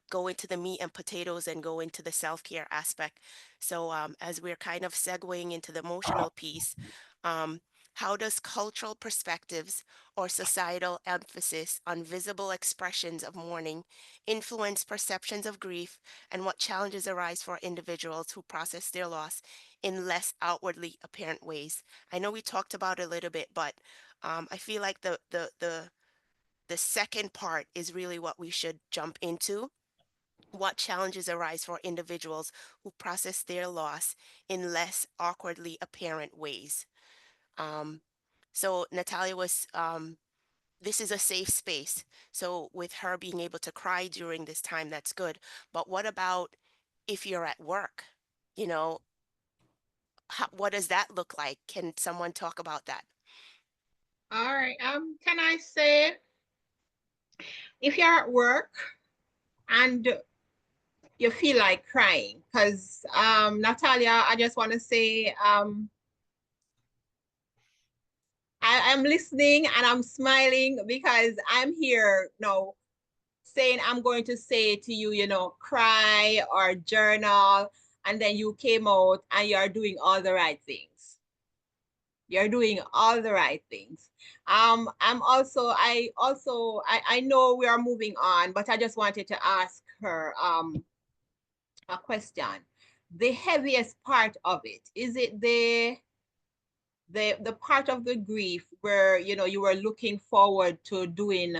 go into the meat and potatoes and go into the self-care aspect. So as we're kind of segueing into the emotional piece, um, how does cultural perspectives or societal emphasis on visible expressions of mourning influence perceptions of grief, and what challenges arise for individuals who process their loss in less outwardly apparent ways? I know we talked about it a little bit, but I feel like the second part is really what we should jump into. What challenges arise for individuals who process their loss in less awkwardly apparent ways? Um, so Natalia was this is a safe space. So with her being able to cry during this time, that's good. But what about if you're at work? You know, what does that look like? Can someone talk about that? All right. Can I say, if you're at work and you feel like crying, because Natalia, I just want to say, I'm listening and I'm smiling because I'm here now saying I'm going to say to you, cry or journal, and then you came out and you're doing all the right things. You're doing all the right things. I know we are moving on, but I just wanted to ask her a question. The heaviest part of it, is it the part of the grief where you were looking forward to doing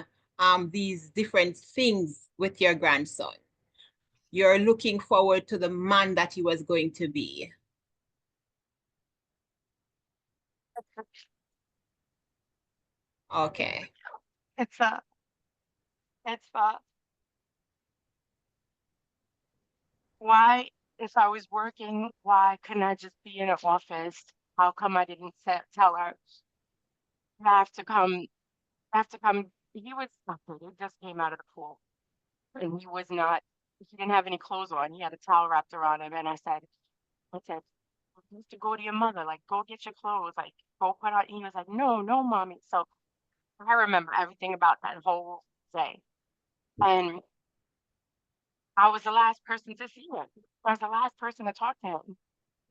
these different things with your grandson? You're looking forward to the man that he was going to be. Okay. It's it's why, if I was working, why couldn't I just be in an office? How come I didn't tell her, you have to come, you have to come? He was he just came out of the pool and he didn't have any clothes on. He had a towel wrapped around him. And I said, you have to go to your mother, like, go get your clothes, like, go put on. He was like, no, no, mommy. So I remember everything about that whole day. And I was the last person to see him. I was the last person to talk to him.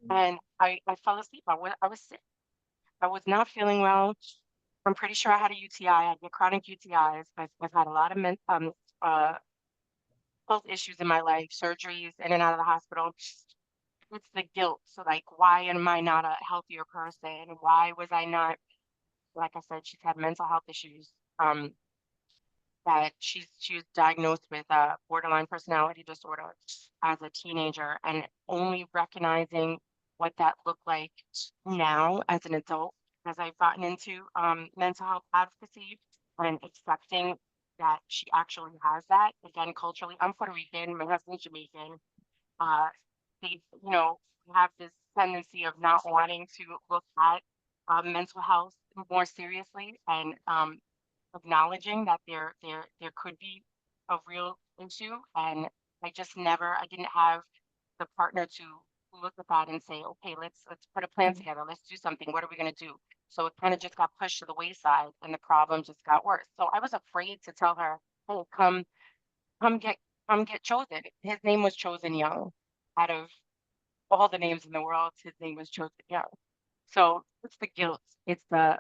And I fell asleep. I was sick. I was not feeling well. I'm pretty sure I had a UTI. I get chronic UTIs. I've had a lot of uh, health issues in my life, surgeries, in and out of the hospital. It's the guilt. So, like, why am I not a healthier person? Why was I not, like I said, she's had mental health issues. That she was diagnosed with a borderline personality disorder as a teenager, and only recognizing what that looked like now as an adult, as I've gotten into mental health advocacy and accepting that she actually has that. Again, culturally, I'm Puerto Rican, my husband's Jamaican. uh, they, have this tendency of not wanting to look at mental health more seriously, and acknowledging that there could be a real issue. And I didn't have the partner to look at that and say, okay, let's put a plan together, let's do something, what are we going to do? So it kind of just got pushed to the wayside and the problem just got worse. So I was afraid to tell her, hey, come get chosen. His name was chosen young. Out of all the names in the world, his name was chosen young. So it's the guilt. It's the,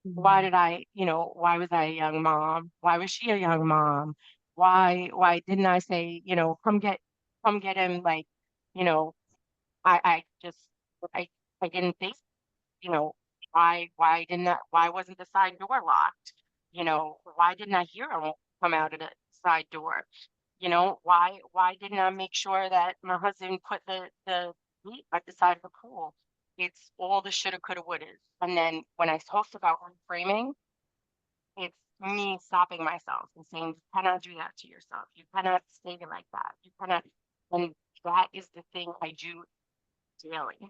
why was I a young mom? Why was she a young mom? Why didn't I say, come get him? Like, you know, I just, I, I didn't think, you know, why wasn't the side door locked? Why didn't I hear him come out of the side door? Why didn't I make sure that my husband put the meat at the side of the pool? It's all the shoulda, coulda, wouldas. And then when I talked about reframing, it's me stopping myself and saying, you cannot do that to yourself. You cannot say it like that. You cannot. And that is the thing I do daily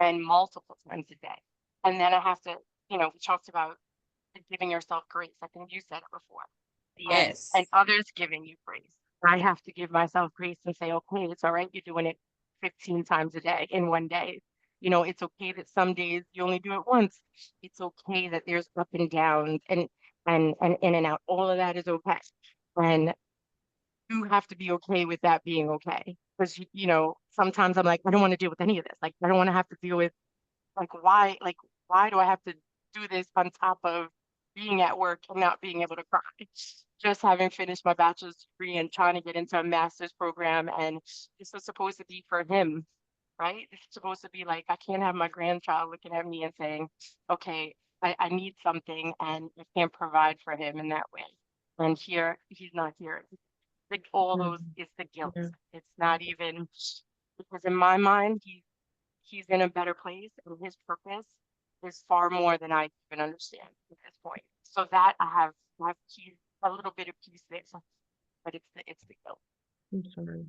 and multiple times a day. And then I have to, we talked about giving yourself grace. I think you said it before. And Yes. others giving you grace. I have to give myself grace and say, okay, it's all right. You're doing it 15 times a day in one day. It's okay that some days you only do it once. It's okay that there's up and downs and in and out. All of that is okay. And you have to be okay with that being okay. Because sometimes I'm like, I don't want to deal with any of this. Like, I don't want to have to deal with why do I have to do this on top of being at work and not being able to cry? Just having finished my bachelor's degree and trying to get into a master's program, and this was supposed to be for him, right? It's supposed to be like, I can't have my grandchild looking at me and saying, okay, I need something and I can't provide for him in that way. And here, he's not here. Like, all those, it's the guilt. It's not even, because in my mind, he's in a better place, and his purpose is far more than I even understand at this point. So that I have peace, a little bit of peace there, but it's the guilt. I'm sorry.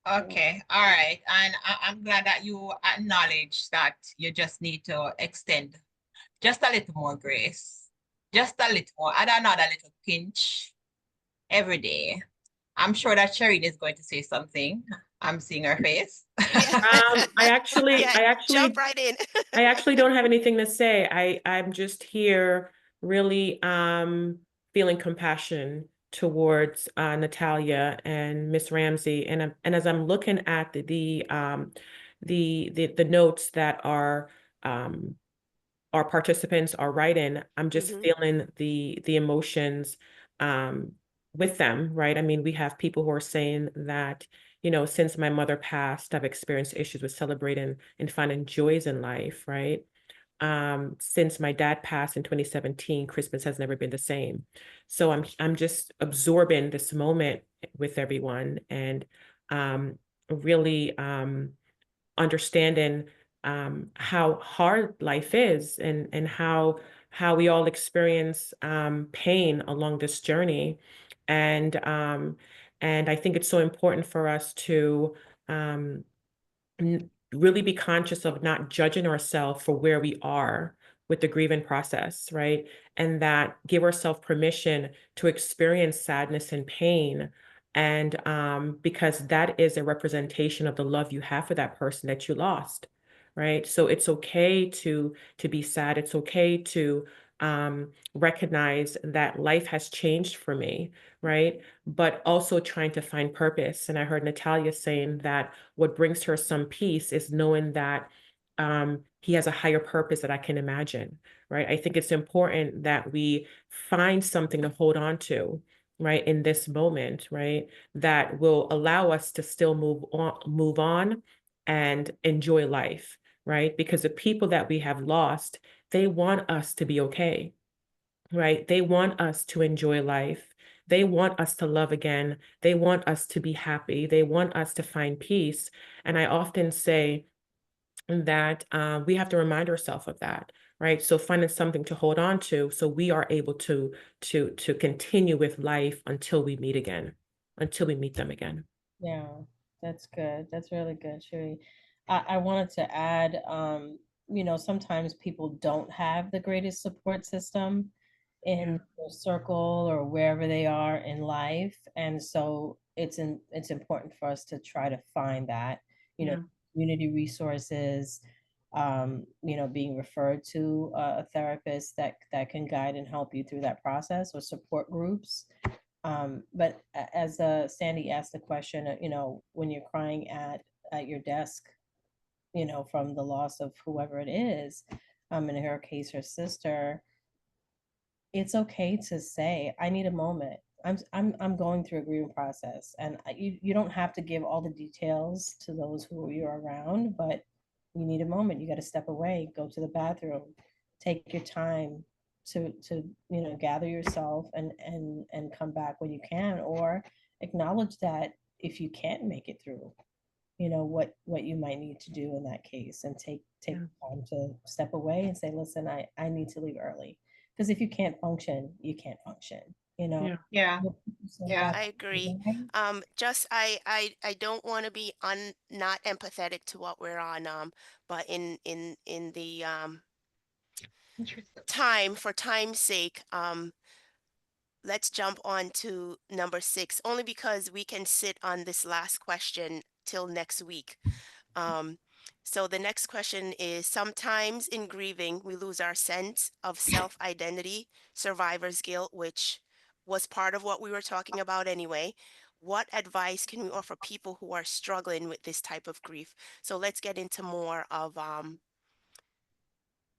Okay, all right. And I'm glad that you acknowledge that you just need to extend just a little more grace, just a little more, add another little pinch every day. I'm sure that Shereen is going to say something. I'm seeing her face. Yeah. I actually, Yeah, I actually, jump right in. I actually don't have anything to say. I'm just here really feeling compassion towards Natalia and Miss Ramsey, and as I'm looking at the notes that our participants are writing, I'm just feeling the emotions with them, right? I mean, we have people who are saying that, you know, since my mother passed, I've experienced issues with celebrating and finding joys in life, right? Since my dad passed in 2017, Christmas has never been the same. So I'm just absorbing this moment with everyone, and really understanding how hard life is, and how we all experience pain along this journey. And I think it's so important for us to um, really be conscious of not judging ourselves for where we are with the grieving process, right? And that give ourselves permission to experience sadness and pain. And because that is a representation of the love you have for that person that you lost, right? So it's okay to be sad. It's okay to recognize that life has changed for me, right? But also trying to find purpose. And I heard Natalia saying that what brings her some peace is knowing that he has a higher purpose that I can imagine, right? I think it's important that we find something to hold on to, right, in this moment, right, that will allow us to still move on and enjoy life, right? Because the people that we have lost, they want us to be okay, right? They want us to enjoy life. They want us to love again. They want us to be happy. They want us to find peace. And I often say that we have to remind ourselves of that, right? So finding something to hold on to, so we are able to continue with life until we meet again, until we meet them again. Yeah, that's good. That's really good, Sheree. I wanted to add, sometimes people don't have the greatest support system in their circle or wherever they are in life. And so it's important for us to try to find that, Yeah. community resources, being referred to a therapist that can guide and help you through that process, or support groups. But as Sandy asked the question, when you're crying at your desk, from the loss of whoever it is, in her case, her sister, it's okay to say, I need a moment. I'm going through a grieving process, and you don't have to give all the details to those who you're around, but you need a moment. You got to step away, go to the bathroom, take your time to gather yourself and come back when you can, or acknowledge that if you can't make it through, what you might need to do in that case, and take Yeah. time to step away and say, listen, I need to leave early, because if you can't function, you can't function, Yeah. Yeah, yeah. I agree. Right? Just I don't want to be not empathetic to what we're on, but in the Interesting. for time's sake, let's jump on to number 6, only because we can sit on this last question till next week. Um, so the next question is, sometimes in grieving, we lose our sense of self-identity, survivor's guilt, which was part of what we were talking about anyway. What advice can we offer people who are struggling with this type of grief? So let's get into more of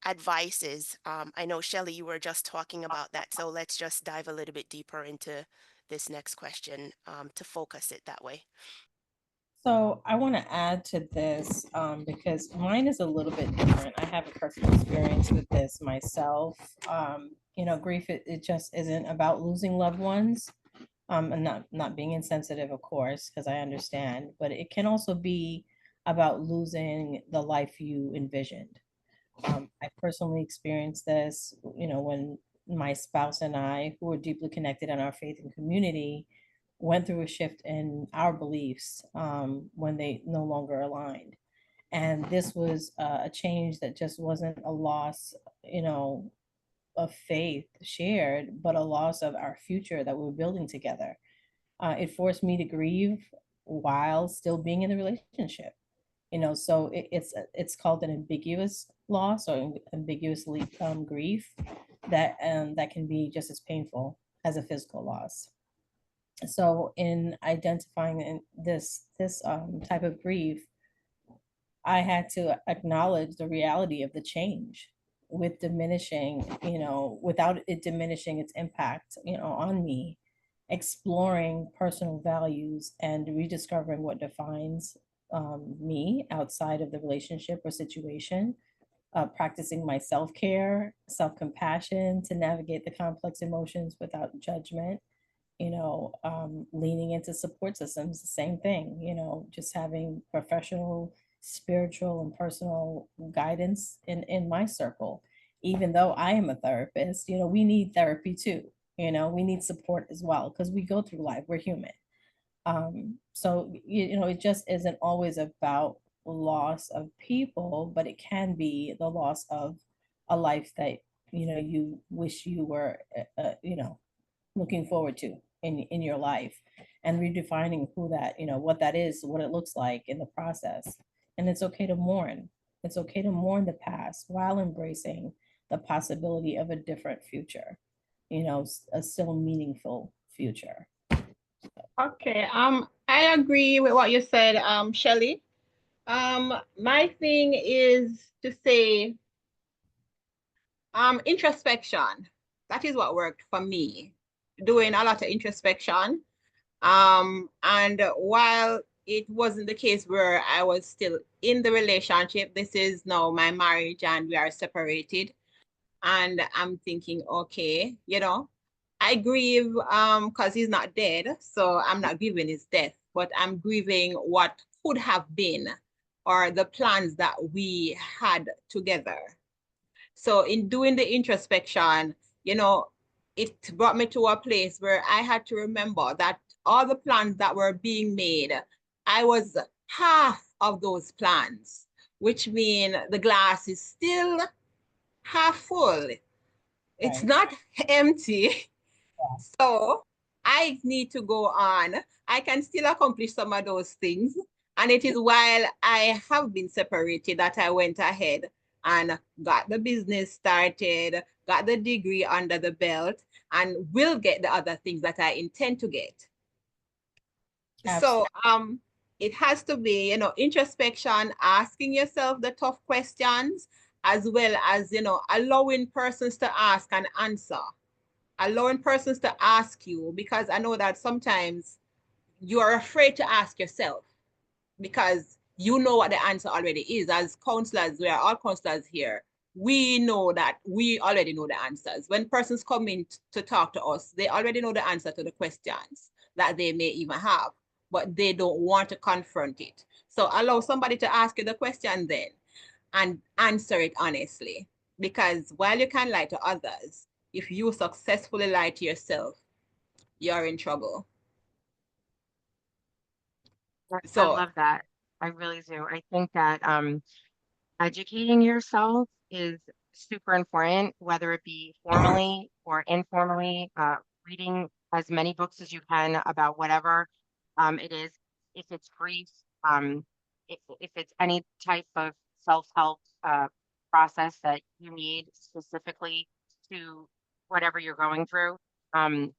advices. I know, Shelley, you were just talking about that. So let's just dive a little bit deeper into this next question to focus it that way. So I want to add to this, because mine is a little bit different. I have a personal experience with this myself. Grief, it just isn't about losing loved ones, and not being insensitive, of course, because I understand, but it can also be about losing the life you envisioned. I personally experienced this, when my spouse and I, who were deeply connected in our faith and community, went through a shift in our beliefs when they no longer aligned. And this was a change that just wasn't a loss, of faith shared, but a loss of our future that we were building together. It forced me to grieve while still being in the relationship. So it's called an ambiguous loss or ambiguously grief that can be just as painful as a physical loss. So in identifying this type of grief, I had to acknowledge the reality of the change with diminishing, without it diminishing its impact, on me, exploring personal values and rediscovering what defines me outside of the relationship or situation, practicing my self-care, self-compassion to navigate the complex emotions without judgment, leaning into support systems, the same thing, just having professional, spiritual, and personal guidance in my circle. Even though I am a therapist, we need therapy too. We need support as well because we go through life, we're human. So it just isn't always about loss of people, but it can be the loss of a life that you wish you were looking forward to in your life, and redefining who that, what that is, what it looks like in the process. And it's okay to mourn. It's okay to mourn the past while embracing the possibility of a different future, a still meaningful future. Okay, I agree with what you said, Shelley. My thing is to say, introspection. That is what worked for me. Doing a lot of introspection. And while it wasn't the case where I was still in the relationship, this is now my marriage and we are separated. And I'm thinking, okay, I grieve because he's not dead. So I'm not grieving his death, but I'm grieving what could have been or the plans that we had together. So in doing the introspection, it brought me to a place where I had to remember that all the plans that were being made, I was half of those plans, which means the glass is still half full. It's Right. not empty. So I need to go on. I can still accomplish some of those things. And it is while I have been separated that I went ahead and got the business started, got the degree under the belt, and will get the other things that I intend to get. Absolutely. So it has to be, introspection, asking yourself the tough questions, as well as, allowing persons to ask and answer. Allowing persons to ask you, because I know that sometimes you are afraid to ask yourself because you know what the answer already is. As counselors, we are all counselors here. We know that we already know the answers. When persons come in to talk to us, they already know the answer to the questions that they may even have, but they don't want to confront it. So allow somebody to ask you the question then and answer it honestly. Because while you can lie to others, if you successfully lie to yourself, you're in trouble. I So love that. I really do. I think that educating yourself is super important, whether it be formally or informally, reading as many books as you can about whatever it is, if it's grief, if it's any type of self-help process that you need specifically to whatever you're going through. I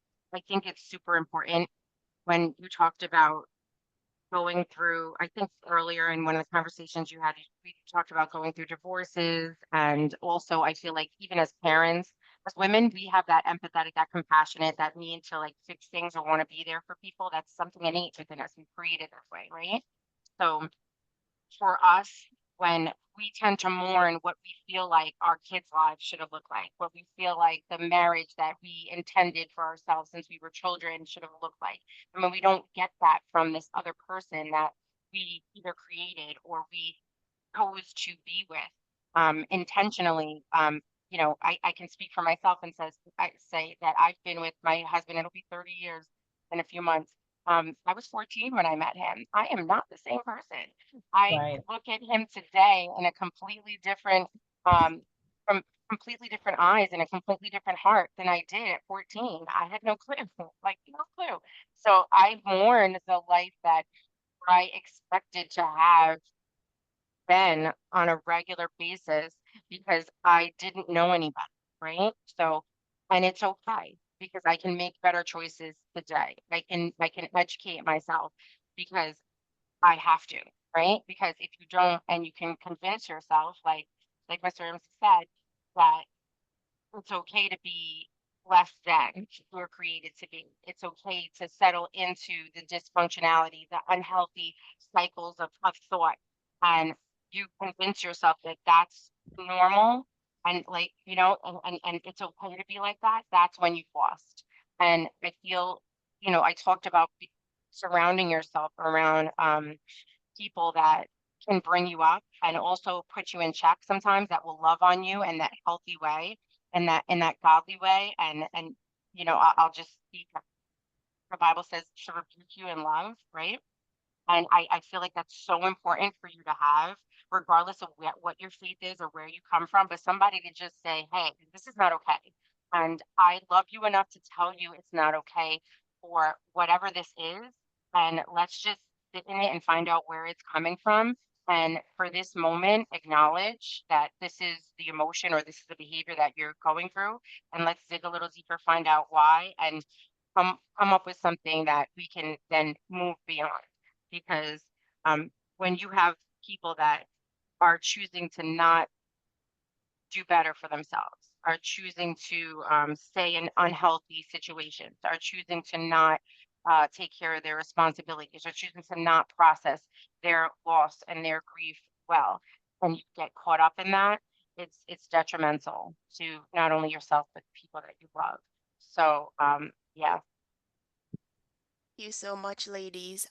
think it's super important when you talked about going through, I think earlier in one of the conversations you had, we talked about going through divorces. And also, I feel like even as parents, as women, we have that empathetic, that compassionate, that need to like fix things or want to be there for people. That's something innate within us. We created that way, right? So for us, when we tend to mourn what we feel like our kids' lives should have looked like, what we feel like the marriage that we intended for ourselves since we were children should have looked like. And when we don't get that from this other person that we either created or we chose to be with, intentionally, I can speak for myself and I say that I've been with my husband, it'll be 30 years in a few months. I was 14 when I met him. I am not the same person. I Right. look at him today in a completely different, from completely different eyes and a completely different heart than I did at 14. I had no clue, like no clue. So I mourn the life that I expected to have been on a regular basis because I didn't know anybody, right? So, and it's okay because I can make better choices today. I can educate myself because I have to, right? Because if you don't and you can convince yourself, like Mr. Ramsey said, that it's okay to be less than you were created to be. It's okay to settle into the dysfunctionality, the unhealthy cycles of thought. And you convince yourself that that's normal and and it's okay to be like that. That's when you've lost. And I feel, I talked about surrounding yourself around people that can bring you up and also put you in check sometimes, that will love on you in that healthy way and that godly way. And I'll just speak. The Bible says to rebuke you in love, right? And I feel like that's so important for you to have, regardless of what your faith is or where you come from, but somebody to just say, hey, this is not okay. And I love you enough to tell you it's not okay for whatever this is. And let's just sit in it and find out where it's coming from. And for this moment, acknowledge that this is the emotion or this is the behavior that you're going through. And let's dig a little deeper, find out why, and come up with something that we can then move beyond, because when you have people that are choosing to not do better for themselves, are choosing to stay in unhealthy situations, are choosing to not take care of their responsibilities, are choosing to not process their loss and their grief well, and you get caught up in that, it's detrimental to not only yourself but people that you love. So yeah. You so much, ladies.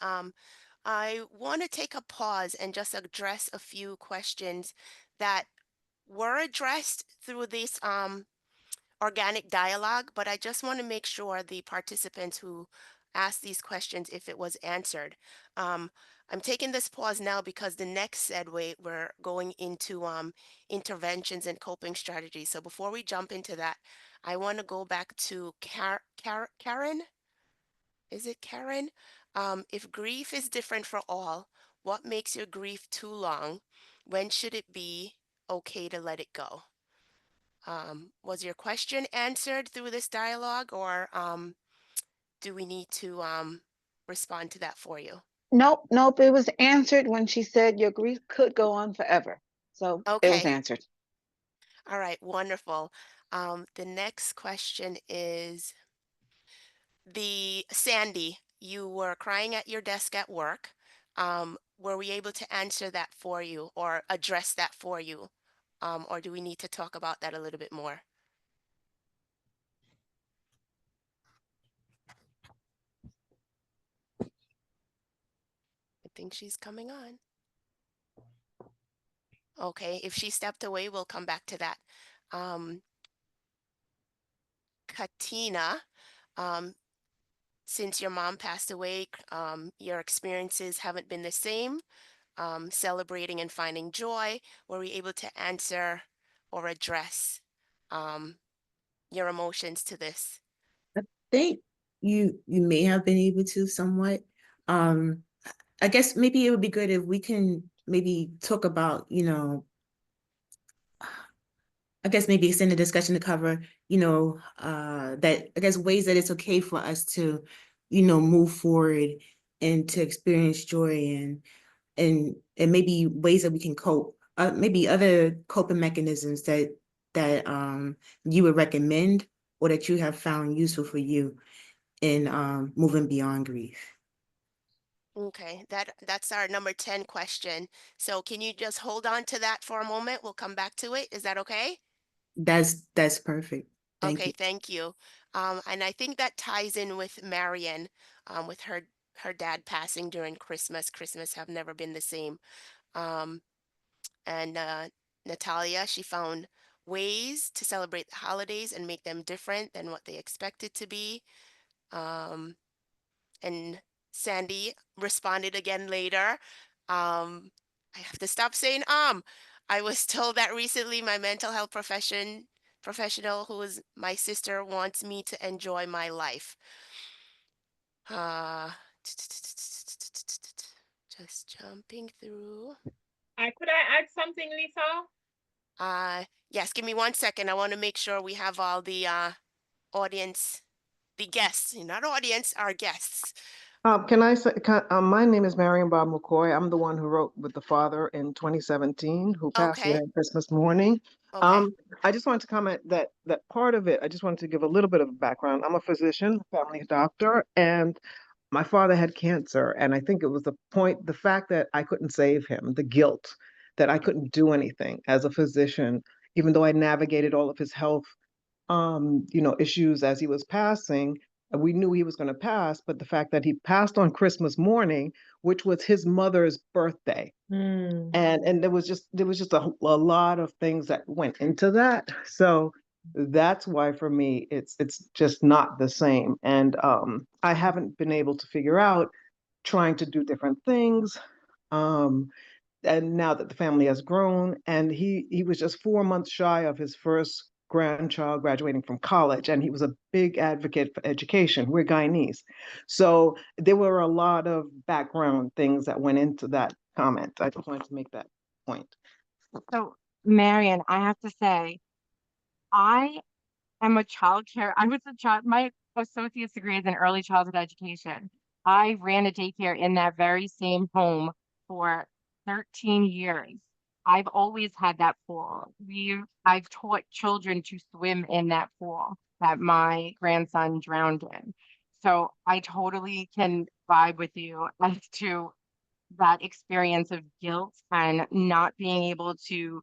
I want to take a pause and just address a few questions that were addressed through this organic dialogue, but I just want to make sure the participants who asked these questions, if it was answered. Um, I'm taking this pause now because the next segue, we're going into interventions and coping strategies. So before we jump into that, I want to go back to Karen. Is it Karen? If grief is different for all, what makes your grief too long? When should it be okay to let it go? Was your question answered through this dialogue, or do we need to respond to that for you? Nope, nope. It was answered when she said your grief could go on forever. So it was Okay. answered. All right. Wonderful. The next question is the Sandy. You were crying at your desk at work. Were we able to answer that for you or address that for you? Or do we need to talk about that a little bit more? I think she's coming on. Okay, if she stepped away, we'll come back to that. Um, Katina, um, since your mom passed away, your experiences haven't been the same. Celebrating and finding joy. Were we able to answer or address um, your emotions to this? I think you may have been able to somewhat. Um, I guess maybe it would be good if we can maybe talk about, I guess maybe extend the discussion to cover, that I guess ways that it's okay for us to, move forward and to experience joy and maybe ways that we can cope. Maybe other coping mechanisms that you would recommend or that you have found useful for you in moving beyond grief. Okay, that's our number 10 question. So can you just hold on to that for a moment? We'll come back to it. Is that okay? That's perfect. Thank Okay, you. thank you. And I think that ties in with Marion, with her dad passing during Christmas. Christmas have never been the same. Um, and Natalia, she found ways to celebrate the holidays and make them different than what they expected to be. Um, and Sandy responded again later. I have to stop saying I was told that recently my mental health professional who is my sister wants me to enjoy my life. Uh just jumping through. Could I add something, Lisa? Yes, give me 1 second. I want to make sure we have all the audience, the guests, not audience, our guests. Can I say, my name is Marion Bob McCoy. I'm the one who wrote with the father in 2017, who passed away Okay. on Christmas morning. Okay. I just wanted to comment that part of it, I just wanted to give a little bit of background. I'm a physician, family doctor, and my father had cancer. And I think it was the fact that I couldn't save him, the guilt that I couldn't do anything as a physician, even though I navigated all of his health issues as he was passing. We knew he was going to pass, but the fact that he passed on Christmas morning, which was his mother's birthday, and there was just a lot of things that went into that. So that's why for me it's just not the same. And I haven't been able to figure out trying to do different things. Um, and now that the family has grown, and he was just 4 months shy of his first grandchild graduating from college, and he was a big advocate for education. We're Guyanese, so there were a lot of background things that went into that comment. I just wanted to make that point. So, Marion, I have to say, I am a child care. I was a child, my associate's degree is in early childhood education. I ran a daycare in that very same home for 13 years. I've always had that pool. I've taught children to swim in that pool that my grandson drowned in. So I totally can vibe with you as to that experience of guilt and not being able to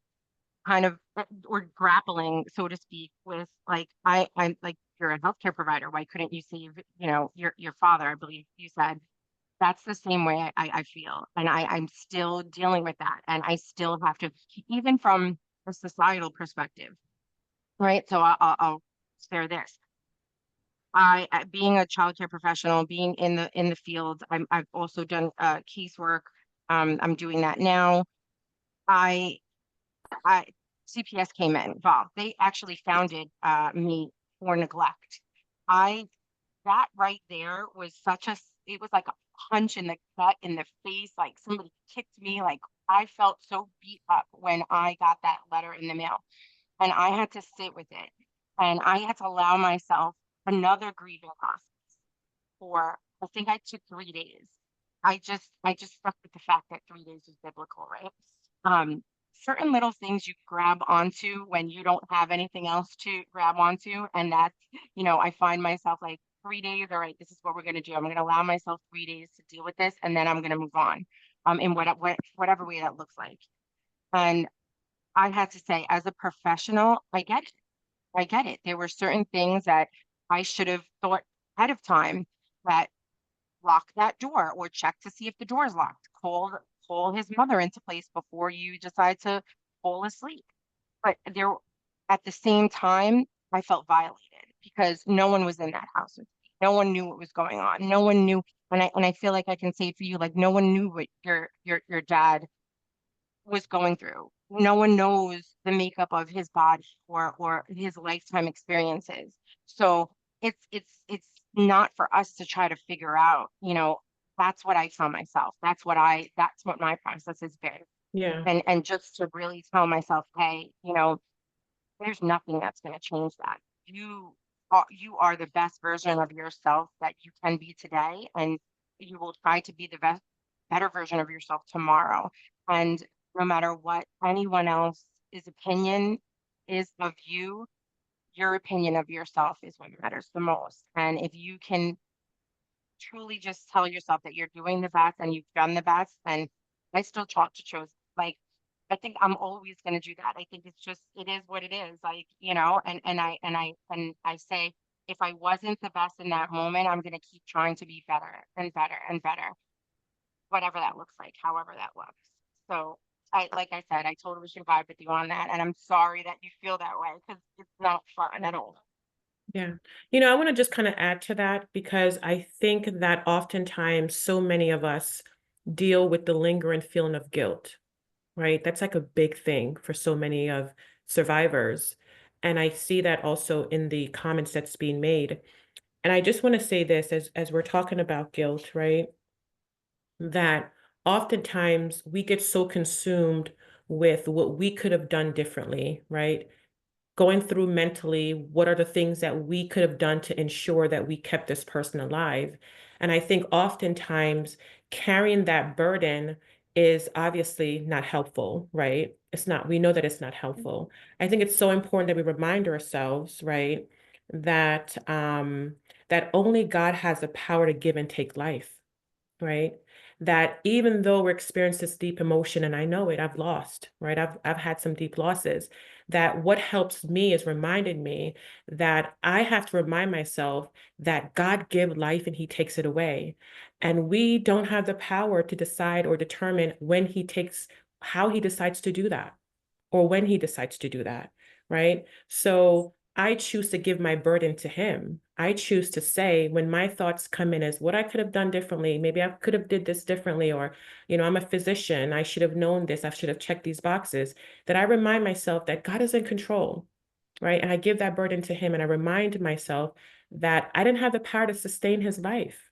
kind of or grappling, so to speak, with like I'm like you're a healthcare provider. Why couldn't you save, your father? I believe you said that's the same way I feel, and I'm still dealing with that, and I still have to, even from a societal perspective, right? So I'll share this. Being a childcare professional, being in the field, I've also done casework. I'm doing that now. I I CPS came involved. They actually founded me for neglect. I That right there was it was like a punch in the gut, in the face, like somebody kicked me. Like I felt so beat up when I got that letter in the mail, and I had to sit with it, and I had to allow myself another grieving process for, I think I took 3 days. I just stuck with the fact that 3 days is biblical, right? Certain little things you grab onto when you don't have anything else to grab onto. And that's, I find myself like 3 days, all right, this is what we're gonna do. I'm gonna allow myself 3 days to deal with this, and then I'm gonna move on. In whatever way that looks like. And I had to say, as a professional, I get it. I get it. There were certain things that I should have thought ahead of time, that lock that door or check to see if the door is locked. Call his mother into place before you decide to fall asleep. But there, at the same time, I felt violated because no one was in that house with me. No one knew what was going on. No one knew, and I feel like I can say for you, like no one knew what your dad was going through. No one knows the makeup of his body or his lifetime experiences. So it's not for us to try to figure out, that's what I tell myself. That's what my process has been. Yeah. And just to really tell myself, hey, there's nothing that's going to change that. You are the best version of yourself that you can be today, and you will try to be the better version of yourself tomorrow. And no matter what anyone else's opinion is of you, your opinion of yourself is what matters the most. And if you can truly just tell yourself that you're doing the best and you've done the best, and I still talk to choose, like, I think I'm always going to do that. I think it is what it is, like, and I say, if I wasn't the best in that moment, I'm going to keep trying to be better and better and better, whatever that looks like, however that looks. So like I said, I totally should vibe with you on that. And I'm sorry that you feel that way because it's not fun at all. Yeah. I want to just kind of add to that because I think that oftentimes so many of us deal with the lingering feeling of guilt, right? That's like a big thing for so many of survivors. And I see that also in the comments that's being made. And I just want to say this as we're talking about guilt, right? That oftentimes we get so consumed with what we could have done differently, right? Going through mentally, what are the things that we could have done to ensure that we kept this person alive? And I think oftentimes carrying that burden is obviously not helpful, right? It's not, we know that it's not helpful. I think it's so important that we remind ourselves, right, that that only God has the power to give and take life, right? That even though we're experiencing this deep emotion, and I know it, I've lost, right? I've had some deep losses, that what helps me is reminding me that I have to remind myself that God gives life and he takes it away. And we don't have the power to decide or determine when he takes, how he decides to do that, or when he decides to do that, right? So I choose to give my burden to him. I choose to say when my thoughts come in as what I could have done differently, maybe I could have did this differently, or, I'm a physician, I should have known this, I should have checked these boxes, that I remind myself that God is in control, right? And I give that burden to him and I remind myself that I didn't have the power to sustain his life.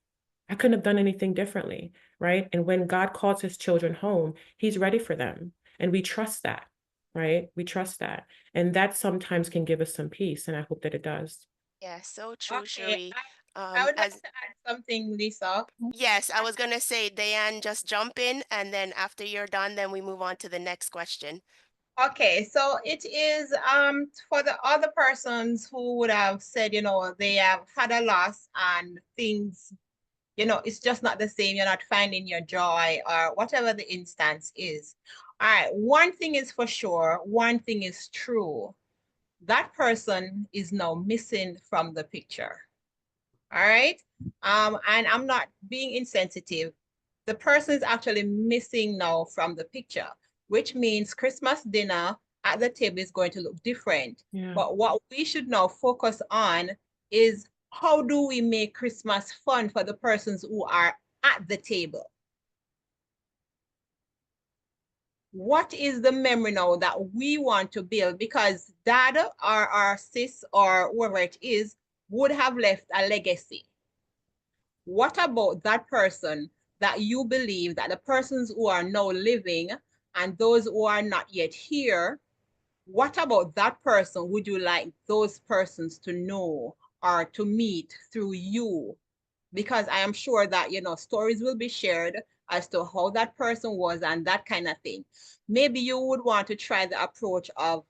I couldn't have done anything differently, right? And when God calls his children home, he's ready for them. And we trust that, right? We trust that. And that sometimes can give us some peace. And I hope that it does. Yeah, so true, Okay, Cherie. I would like As to add something, Lisa. yes, I was gonna say, Diane, just jump in, and then after you're done, then we move on to the next question. Okay, so it is for the other persons who would have said, they have had a loss and things, it's just not the same. You're not finding your joy or whatever the instance is. All right, one thing is for sure, one thing is true. That person is now missing from the picture. All right. And I'm not being insensitive. The person is actually missing now from the picture, which means Christmas dinner at the table is going to look different. Yeah. But what we should now focus on is how do we make Christmas fun for the persons who are at the table? What is the memory now that we want to build? Because dad or sis or whoever it is would have left a legacy. What about that person that you believe that the persons who are now living and those who are not yet here, what about that person would you like those persons to know or to meet through you? Because I am sure that, stories will be shared as to how that person was and that kind of thing. Maybe you would want to try the approach of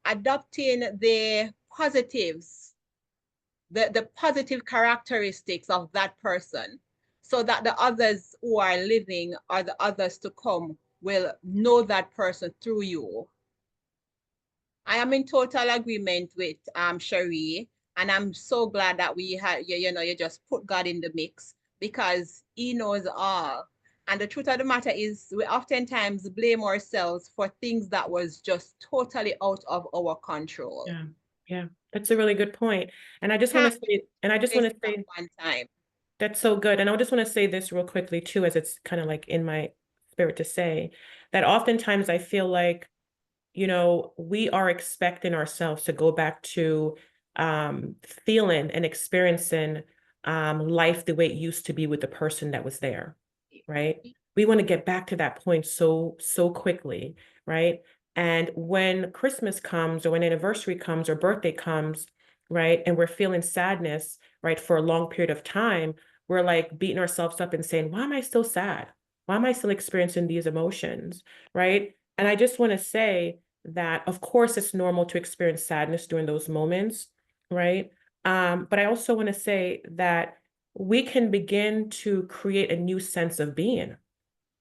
adopting the positives, the positive characteristics of that person, so that the others who are living or the others to come will know that person through you. I am in total agreement with Cherie, and I'm so glad that we had you just put God in the mix because he knows all. And the truth of the matter is we oftentimes blame ourselves for things that was just totally out of our control. Yeah. Yeah. That's a really good point. And I just want to say, one time. that's so good. And I just want to say this real quickly too, as it's kind of like in my spirit to say that oftentimes I feel like, we are expecting ourselves to go back to feeling and experiencing life the way it used to be with the person that was there, right? We want to get back to that point so quickly, right? And when Christmas comes or when anniversary comes or birthday comes, right, and we're feeling sadness, right, for a long period of time, we're like beating ourselves up and saying, why am I still sad? Why am I still experiencing these emotions, right? And I just want to say that, of course, it's normal to experience sadness during those moments, right? But I also want to say that we can begin to create a new sense of being,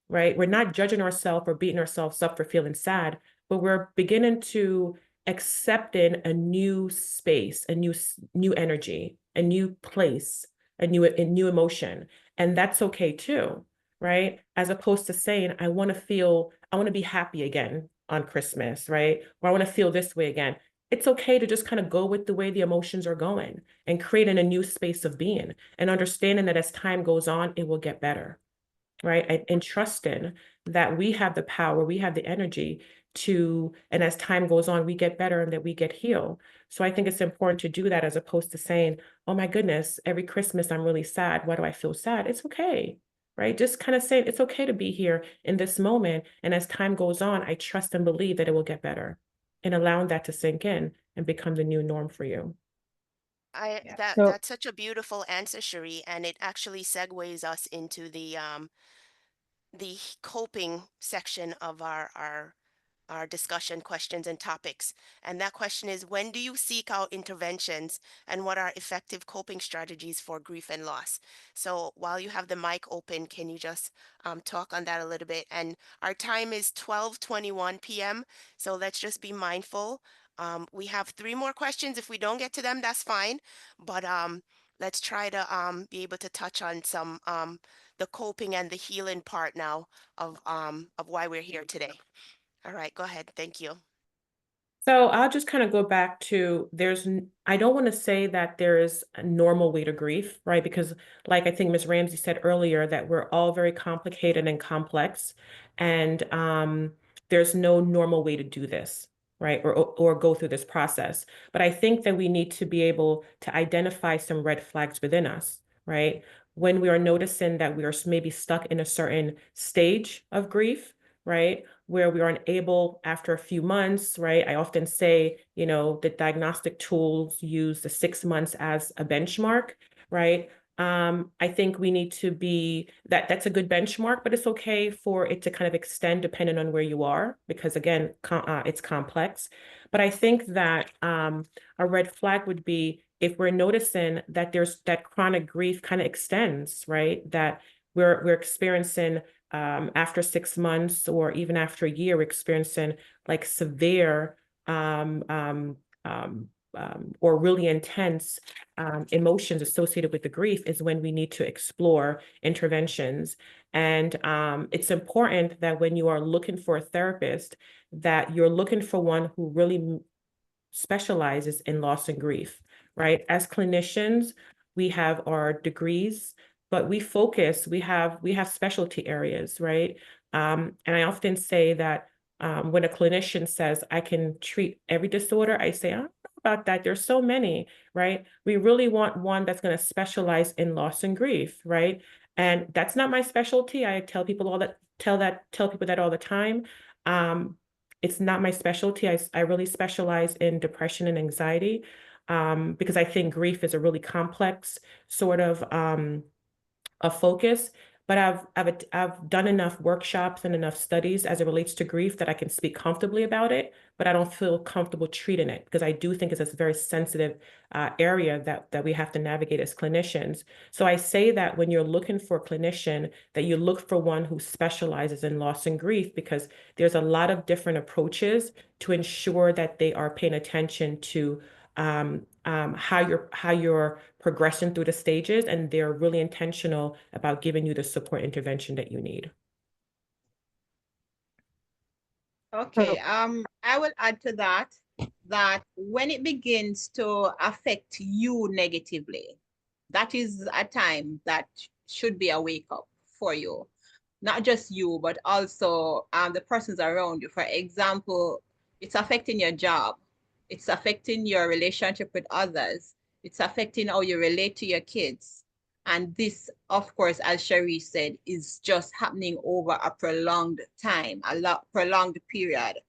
right? We're not judging ourselves or beating ourselves up for feeling sad, but we're beginning to accept in a new space, a new energy, a new place, a new emotion, and that's okay too, right? As opposed to saying, I want to be happy again on Christmas, right? Or I want to feel this way again. It's okay to just kind of go with the way the emotions are going and creating a new space of being and understanding that as time goes on, it will get better, right? And trusting that we have the power, we have the energy to, and as time goes on, we get better and that we get healed. So I think it's important to do that as opposed to saying, oh my goodness, every Christmas I'm really sad. Why do I feel sad? It's okay, right? Just kind of saying it's okay to be here in this moment. And as time goes on, I trust and believe that it will get better, and allowing that to sink in and become the new norm for you. So That's such a beautiful answer, Cherie, and it actually segues us into the coping section of our discussion questions and topics. And that question is, when do you seek out interventions and what are effective coping strategies for grief and loss? So while you have the mic open, can you just talk on that a little bit? And our time is 12:21 p.m. So let's just be mindful. We have 3 more questions. If we don't get to them, that's fine. But let's try to be able to touch on some the coping and the healing part now of why we're here today. All right, go ahead. Thank you. So I'll just kind of go back to I don't want to say that there is a normal way to grief, right? Because like I think Ms. Ramsey said earlier, that we're all very complicated and complex, and there's no normal way to do this, right? Or go through this process. But I think that we need to be able to identify some red flags within us, right? When we are noticing that we are maybe stuck in a certain stage of grief, right? Where we aren't able after a few months, right? I often say, the diagnostic tools use the 6 months as a benchmark, right? I think we need to be that's a good benchmark, but it's okay for it to kind of extend depending on where you are, because again, it's complex. But I think that a red flag would be if we're noticing that there's that chronic grief kind of extends, right? That we're experiencing after 6 months or even after a year, we're experiencing like severe or really intense emotions associated with the grief, is when we need to explore interventions. And it's important that when you are looking for a therapist, that you're looking for one who really specializes in loss and grief, right? As clinicians, we have our degrees, but we have specialty areas, right? And I often say that when a clinician says, I can treat every disorder, I say, I don't know about that. There's so many, right? We really want one that's going to specialize in loss and grief, right? And that's not my specialty. I tell people tell people that all the time. It's not my specialty. I really specialize in depression and anxiety, because I think grief is a really complex sort of a focus. But I've done enough workshops and enough studies as it relates to grief that I can speak comfortably about it, but I don't feel comfortable treating it, because I do think it's a very sensitive area that we have to navigate as clinicians. So I say that when you're looking for a clinician, that you look for one who specializes in loss and grief, because there's a lot of different approaches to ensure that they are paying attention to how you're progressing through the stages, and they're really intentional about giving you the support intervention that you need. Okay, I will add to that when it begins to affect you negatively, that is a time that should be a wake up for you. Not just you, but also the persons around you. For example, it's affecting your job. It's affecting your relationship with others. It's affecting how you relate to your kids. And this, of course, as Cherie said, is just happening over a prolonged time, prolonged period,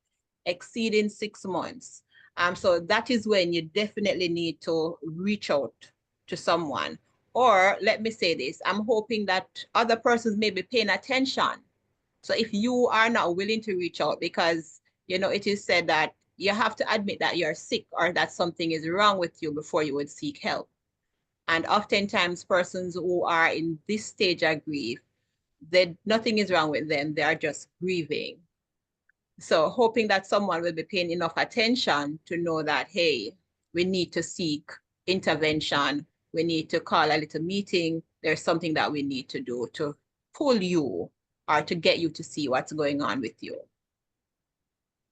exceeding 6 months. So that is when you definitely need to reach out to someone. Or let me say this, I'm hoping that other persons may be paying attention. So if you are not willing to reach out, because, it is said that you have to admit that you're sick or that something is wrong with you before you would seek help. And oftentimes persons who are in this stage of grief, nothing is wrong with them. They are just grieving. So hoping that someone will be paying enough attention to know that, hey, we need to seek intervention. We need to call a little meeting. There's something that we need to do to pull you or to get you to see what's going on with you.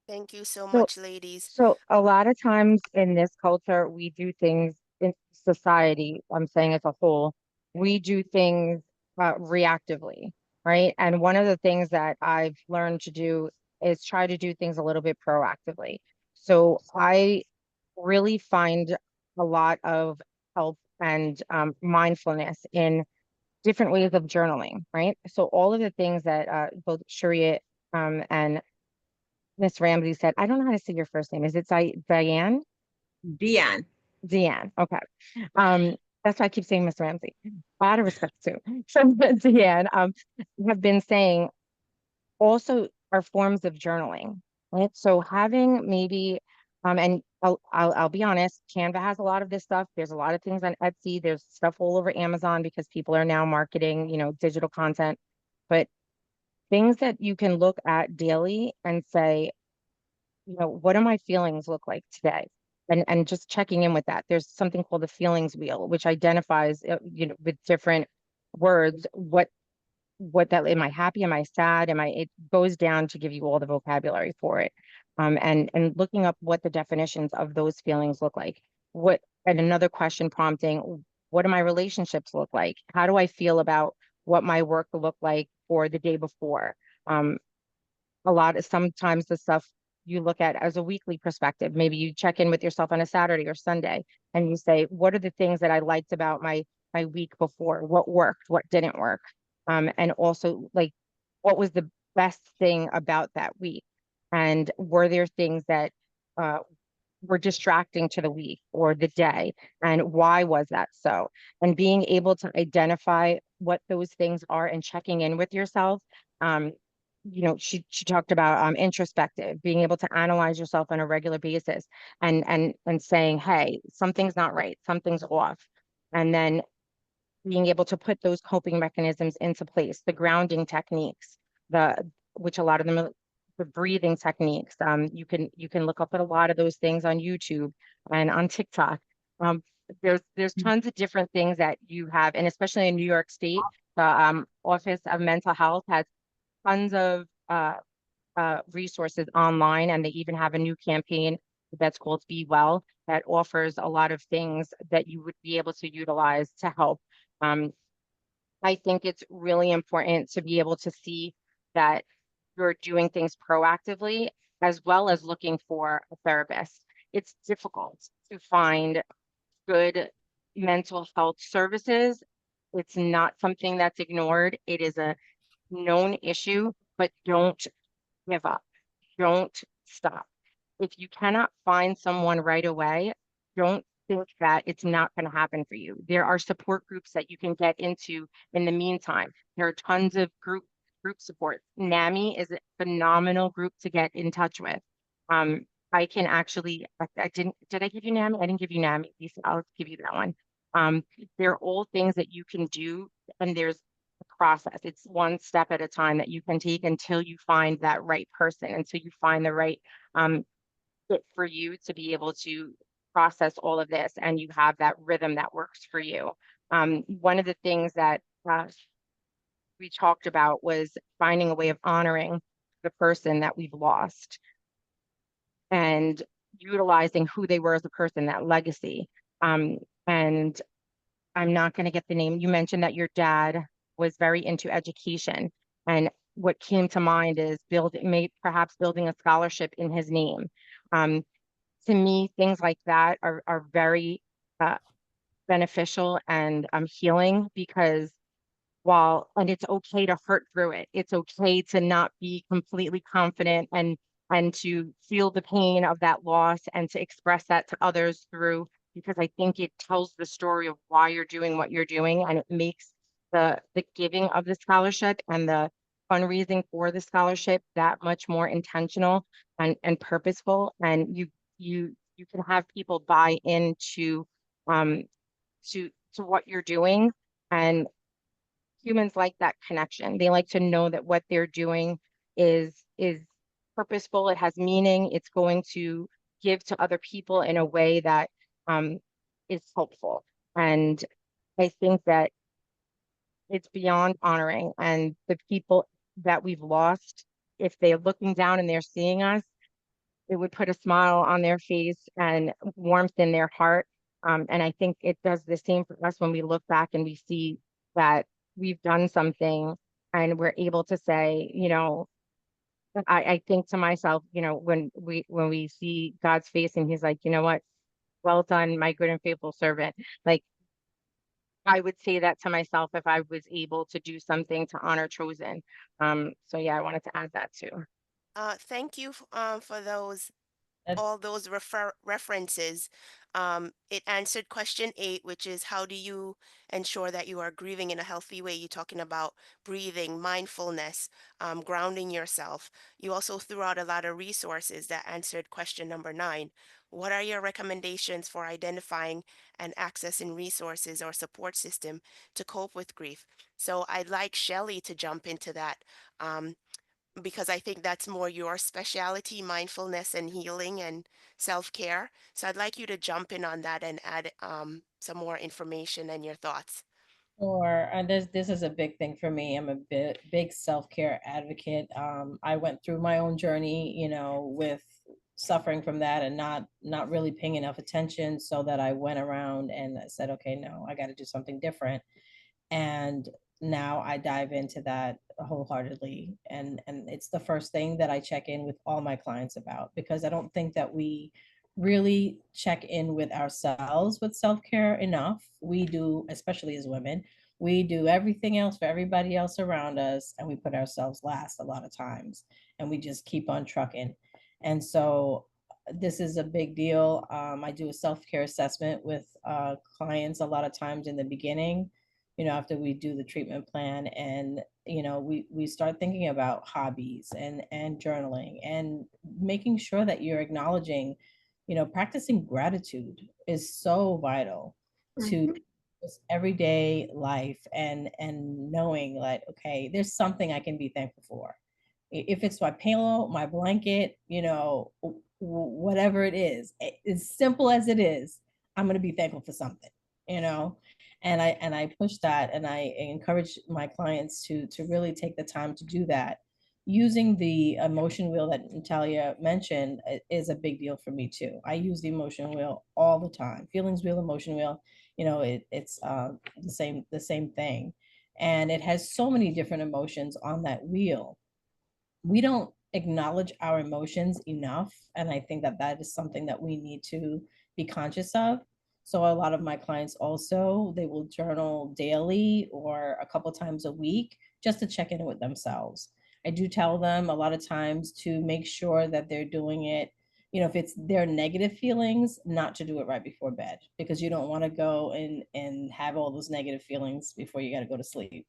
Thank you so So, much, ladies. so a lot of times in this culture, we do things in society, I'm saying as a whole, we do things reactively, right? And one of the things that I've learned to do is try to do things a little bit proactively. So I really find a lot of help and mindfulness in different ways of journaling, right? So all of the things that both Sharia and Miss Ramsey said, I don't know how to say your first name. Is it Diane? Deanne. Deanne. Okay. That's why I keep saying Miss Ramsey. Out of respect too. So Deanne, have been saying also are forms of journaling, right? So having maybe, and I'll be honest, Canva has a lot of this stuff. There's a lot of things on Etsy. There's stuff all over Amazon because people are now marketing, digital content. But things that you can look at daily and say, what do my feelings look like today? And just checking in with that. There's something called the feelings wheel, which identifies, with different words, what that, am I happy? Am I sad? It goes down to give you all the vocabulary for it. And looking up what the definitions of those feelings look like. And another question prompting, what do my relationships look like? How do I feel about what my work looked like for the day before? Um, sometimes the stuff you look at as a weekly perspective. Maybe you check in with yourself on a Saturday or Sunday and you say, what are the things that I liked about my week before? What worked? What didn't work? And also like, what was the best thing about that week? And were there things that uh, were distracting to the week or the day? And why was that so? And being able to identify what those things are and checking in with yourself. Um, she talked about introspective, being able to analyze yourself on a regular basis and saying, hey, something's not right, something's off. And then being able to put those coping mechanisms into place, the grounding techniques, the which a lot of them are the breathing techniques. You can look up at a lot of those things on YouTube and on TikTok. There's tons of different things that you have, and especially in New York State, the Office of Mental Health has tons of resources online, and they even have a new campaign that's called Be Well that offers a lot of things that you would be able to utilize to help. Um, I think it's really important to be able to see that you're doing things proactively as well as looking for a therapist. It's difficult to find good mental health services. It's not something that's ignored. It is a known issue, but don't give up. Don't stop. If you cannot find someone right away, don't think that it's not going to happen for you. There are support groups that you can get into in the meantime. There are tons of group support. NAMI is a phenomenal group to get in touch with. I can actually, did I give you NAMI? I didn't give you NAMI. I'll give you that one. They're all things that you can do, and there's process. It's one step at a time that you can take until you find that right person, until you find the right fit for you to be able to process all of this and you have that rhythm that works for you. One of the things that we talked about was finding a way of honoring the person that we've lost and utilizing who they were as a person, that legacy. And I'm not going to get the name. You mentioned that your dad was very into education. And what came to mind is perhaps building a scholarship in his name. To me, things like that are very beneficial and healing because and it's okay to hurt through it. It's okay to not be completely confident and to feel the pain of that loss and to express that to others through, because I think it tells the story of why you're doing what you're doing, and it makes the giving of the scholarship and the fundraising for the scholarship that much more intentional and purposeful. And you can have people buy into um to what you're doing, and humans like that connection. They like to know that what they're doing is purposeful, it has meaning, it's going to give to other people in a way that is helpful. And I think that it's beyond honoring. And the people that we've lost, if they're looking down and they're seeing us, it would put a smile on their face and warmth in their heart. And I think it does the same for us when we look back and we see that we've done something and we're able to say, you know, I think to myself, you know, when we see God's face and he's like, you know what, well done, my good and faithful servant. Like I would say that to myself if I was able to do something to honor chosen. So yeah, I wanted to add that too. Thank you for those That's all those references. It answered question 8, which is how do you ensure that you are grieving in a healthy way? You're talking about breathing, mindfulness, grounding yourself. You also threw out a lot of resources that answered question number 9. What are your recommendations for identifying and accessing resources or support system to cope with grief? So I'd like Shelley to jump into that. Because I think that's more your specialty, mindfulness and healing and self-care. So I'd like you to jump in on that and add some more information and your thoughts. Sure, and this is a big thing for me. I'm a big self-care advocate. I went through my own journey, you know, with suffering from that and not really paying enough attention, so that I went around and I said, okay, no, I got to do something different. And now I dive into that wholeheartedly, and it's the first thing that I check in with all my clients about, because I don't think that we really check in with ourselves with self-care enough. We do, especially as women, we do everything else for everybody else around us, and we put ourselves last a lot of times, and we just keep on trucking. And so this is a big deal. I do a self-care assessment with clients a lot of times in the beginning, you know, after we do the treatment plan. And, you know, we start thinking about hobbies and journaling and making sure that you're acknowledging, you know, practicing gratitude is so vital to just everyday life, and knowing like, okay, there's something I can be thankful for. If it's my pillow, my blanket, you know, whatever it is, as simple as it is, I'm going to be thankful for something, you know. And I push that, and I encourage my clients to really take the time to do that. Using the emotion wheel that Natalia mentioned is a big deal for me too. I use the emotion wheel all the time. Feelings wheel, emotion wheel, you know, it's the same thing. And it has so many different emotions on that wheel. We don't acknowledge our emotions enough, and I think that that is something that we need to be conscious of. So a lot of my clients also, they will journal daily or a couple times a week just to check in with themselves. I do tell them a lot of times to make sure that they're doing it, you know, if it's their negative feelings, not to do it right before bed, because you don't want to go and have all those negative feelings before you got to go to sleep.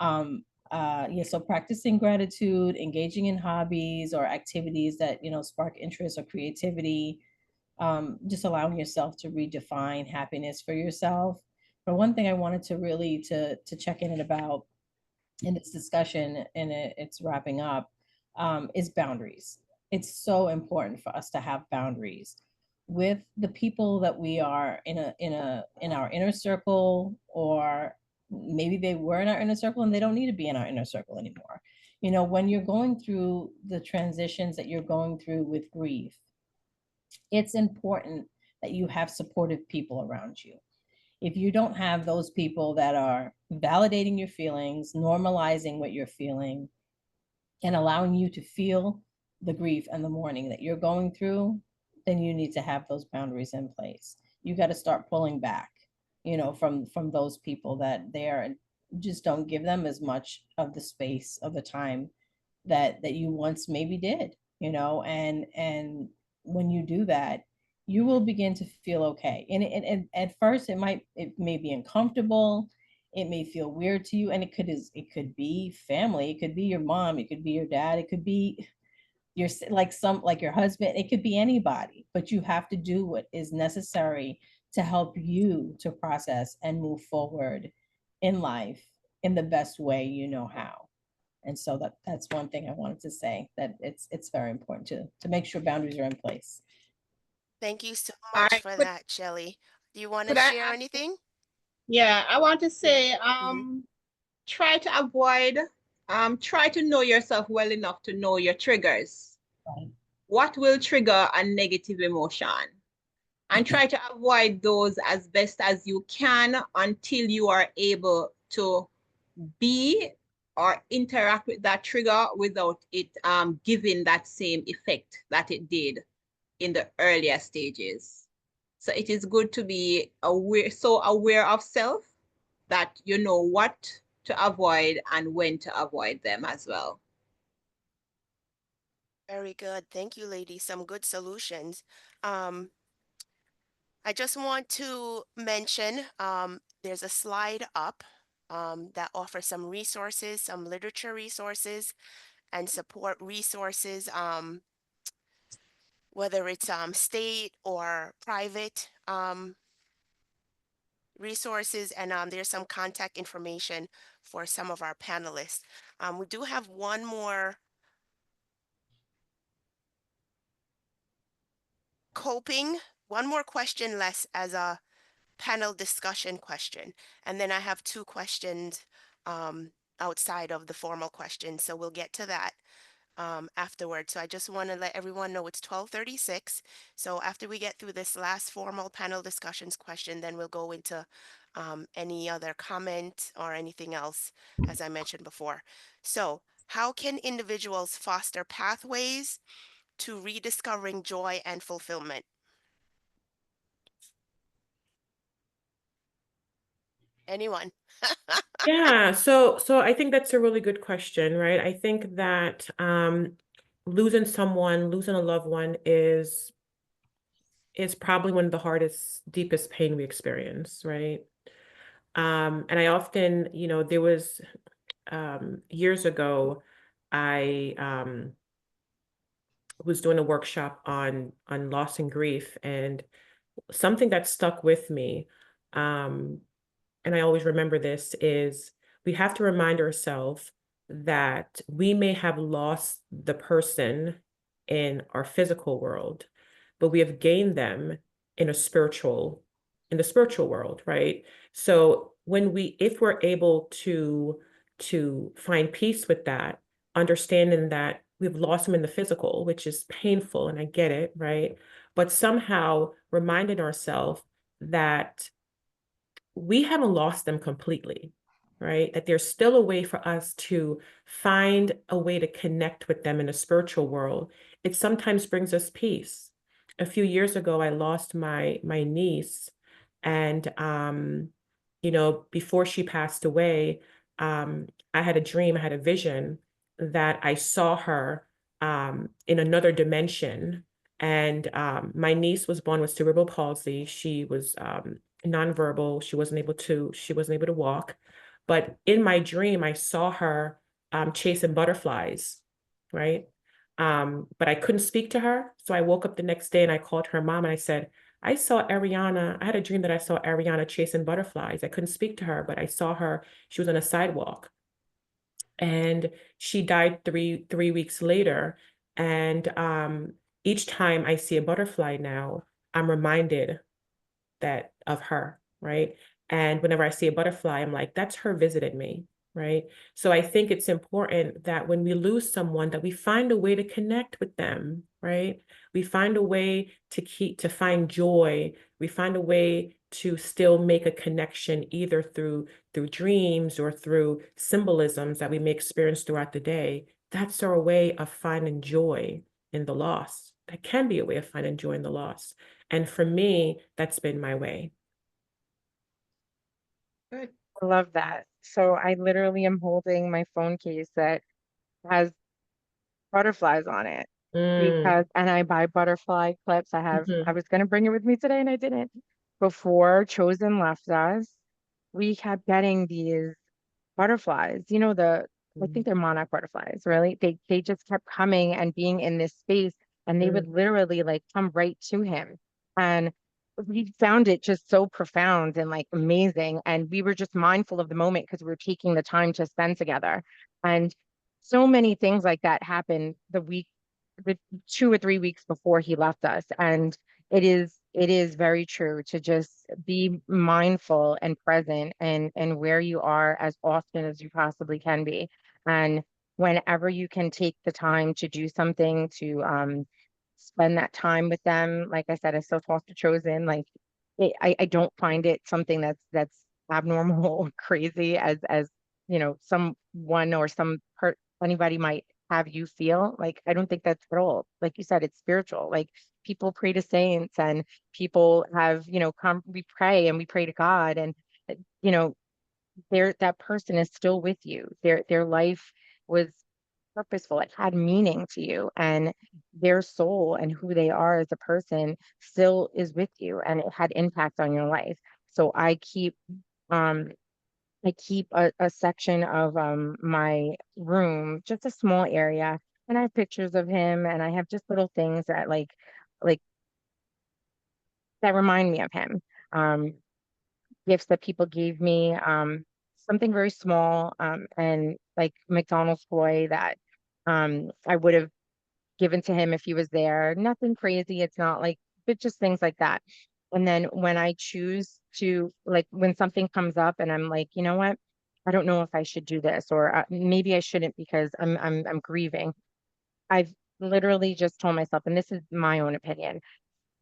um yeah, so practicing gratitude, engaging in hobbies or activities that, you know, spark interest or creativity, just allowing yourself to redefine happiness for yourself. But one thing I wanted to really to check in about in this discussion, and it's wrapping up, is boundaries. It's so important for us to have boundaries with the people that we are in our inner circle, or maybe they were in our inner circle and they don't need to be in our inner circle anymore. You know, when you're going through the transitions that you're going through with grief, it's important that you have supportive people around you. If you don't have those people that are validating your feelings, normalizing what you're feeling, and allowing you to feel the grief and the mourning that you're going through, then you need to have those boundaries in place. You got to start pulling back, you know, from those people that they are, just don't give them as much of the space of the time that you once maybe did, you know. And when you do that, you will begin to feel okay. And at first it may be uncomfortable, it may feel weird to you, and it could be family, it could be your mom, it could be your dad, it could be your like your husband, it could be anybody. But you have to do what is necessary to help you to process and move forward in life in the best way you know how. And so that's one thing I wanted to say, that it's very important to make sure boundaries are in place. Thank you so All much right. for that, Shelley. Do you want to Could I share ask? anything? Yeah, I want to Yeah. say, Mhm. try to avoid, try to know yourself well enough to know your triggers. Right. What will trigger a negative emotion? And try to avoid those as best as you can until you are able to be or interact with that trigger without it giving that same effect that it did in the earlier stages. So it is good to be aware of self that you know what to avoid and when to avoid them as well. Very good. Thank you, ladies. Some good solutions. I just want to mention there's a slide up that offers some resources, some literature resources and support resources, whether it's state or private resources, and there's some contact information for some of our panelists. We do have one more question less as a panel discussion question. And then I have two questions outside of the formal question. So we'll get to that afterward. So I just want to let everyone know it's 12:36. So after we get through this last formal panel discussions question, then we'll go into any other comment or anything else, as I mentioned before. So how can individuals foster pathways to rediscovering joy and fulfillment? Anyone? Yeah, so I think that's a really good question, right? I think that losing someone, losing a loved one is probably one of the hardest, deepest pain we experience, right? And I often, there was years ago, I was doing a workshop on loss and grief, and something that stuck with me, and I always remember this, is we have to remind ourselves that we may have lost the person in our physical world, but we have gained them in the spiritual world, right? So if we're able to find peace with that, understanding that we've lost them in the physical, which is painful, and I get it, right? But somehow reminding ourselves that we haven't lost them completely, right? That there's still a way for us to find a way to connect with them in the spiritual world. It sometimes brings us peace. A few years ago, I lost my niece, and before she passed away, I had a dream, I had a vision that I saw her in another dimension. And my niece was born with cerebral palsy. She was nonverbal. She wasn't able to walk. But in my dream, I saw her chasing butterflies, right? But I couldn't speak to her. So I woke up the next day and I called her mom and I said, I had a dream that I saw Ariana chasing butterflies. I couldn't speak to her, but I saw her. She was on a sidewalk. And she died three weeks later. And each time I see a butterfly now, I'm reminded of her, right? And whenever I see a butterfly, I'm like, that's her visiting me, right? So I think it's important that when we lose someone, that we find a way to connect with them, right? We find a way to find joy. We find a way to still make a connection, either through dreams or through symbolisms that we may experience throughout the day. That's our way of finding joy in the loss. That can be a way of finding joy in the loss. And for me, that's been my way. Good. I love that. So I literally am holding my phone case that has butterflies on it and I buy butterfly clips. I was going to bring it with me today and I didn't. Before Chosen left us, we kept getting these butterflies, I think they're monarch butterflies, really. They just kept coming and being in this space, and they would literally like come right to him. And we found it just so profound and like amazing. And we were just mindful of the moment because we were taking the time to spend together. And so many things like that happened the 2 or 3 weeks before he left us. And it is very true to just be mindful and present and where you are as often as you possibly can be. And whenever you can take the time to do something to spend that time with them, like I said, I still foster chosen. Like I don't find it something that's abnormal or crazy as someone or anybody might have you feel. Like I don't think that's at all. Like you said, it's spiritual. Like people pray to saints and people have, come, we pray and we pray to God and you know, that person is still with you. Their life was purposeful. It had meaning to you, and their soul and who they are as a person still is with you, and it had impact on your life. So um I keep a section of my room, just a small area, and I have pictures of him, and I have just little things that like that remind me of him. Um, Gifts that people gave me, something very small, and like McDonald's toy that I would have given to him if he was there. Nothing crazy. It's not like, but just things like that. And then when I choose to, like, when something comes up and I'm like, you know what? I don't know if I should do this, or maybe I shouldn't because I'm grieving. I've literally just told myself, and this is my own opinion,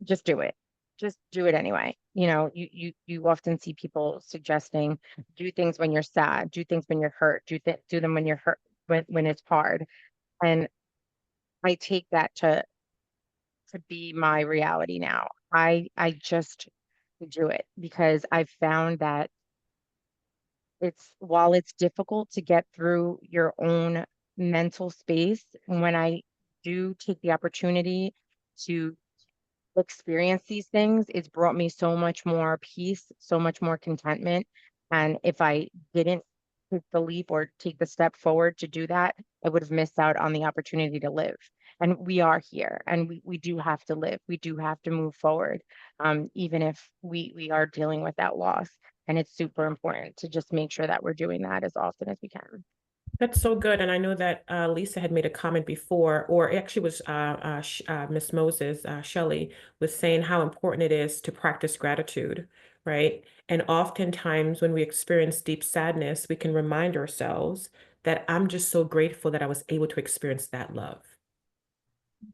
just do it. Just do it anyway. You often see people suggesting do things when you're sad, do things when you're hurt, do them when you're hurt, when it's hard. And I take that to be my reality now. I just do it because I've found that while it's difficult to get through your own mental space, when I do take the opportunity to experience these things, it's brought me so much more peace, so much more contentment. And if I didn't take the leap or take the step forward to do that, I would have missed out on the opportunity to live. And we are here and we do have to live. We do have to move forward, even if we are dealing with that loss. And it's super important to just make sure that we're doing that as often as we can. That's so good. And I know that Lisa had made a comment before, or it actually was Miss Moses, Shelley, was saying how important it is to practice gratitude, right? And oftentimes when we experience deep sadness, we can remind ourselves that I'm just so grateful that I was able to experience that love,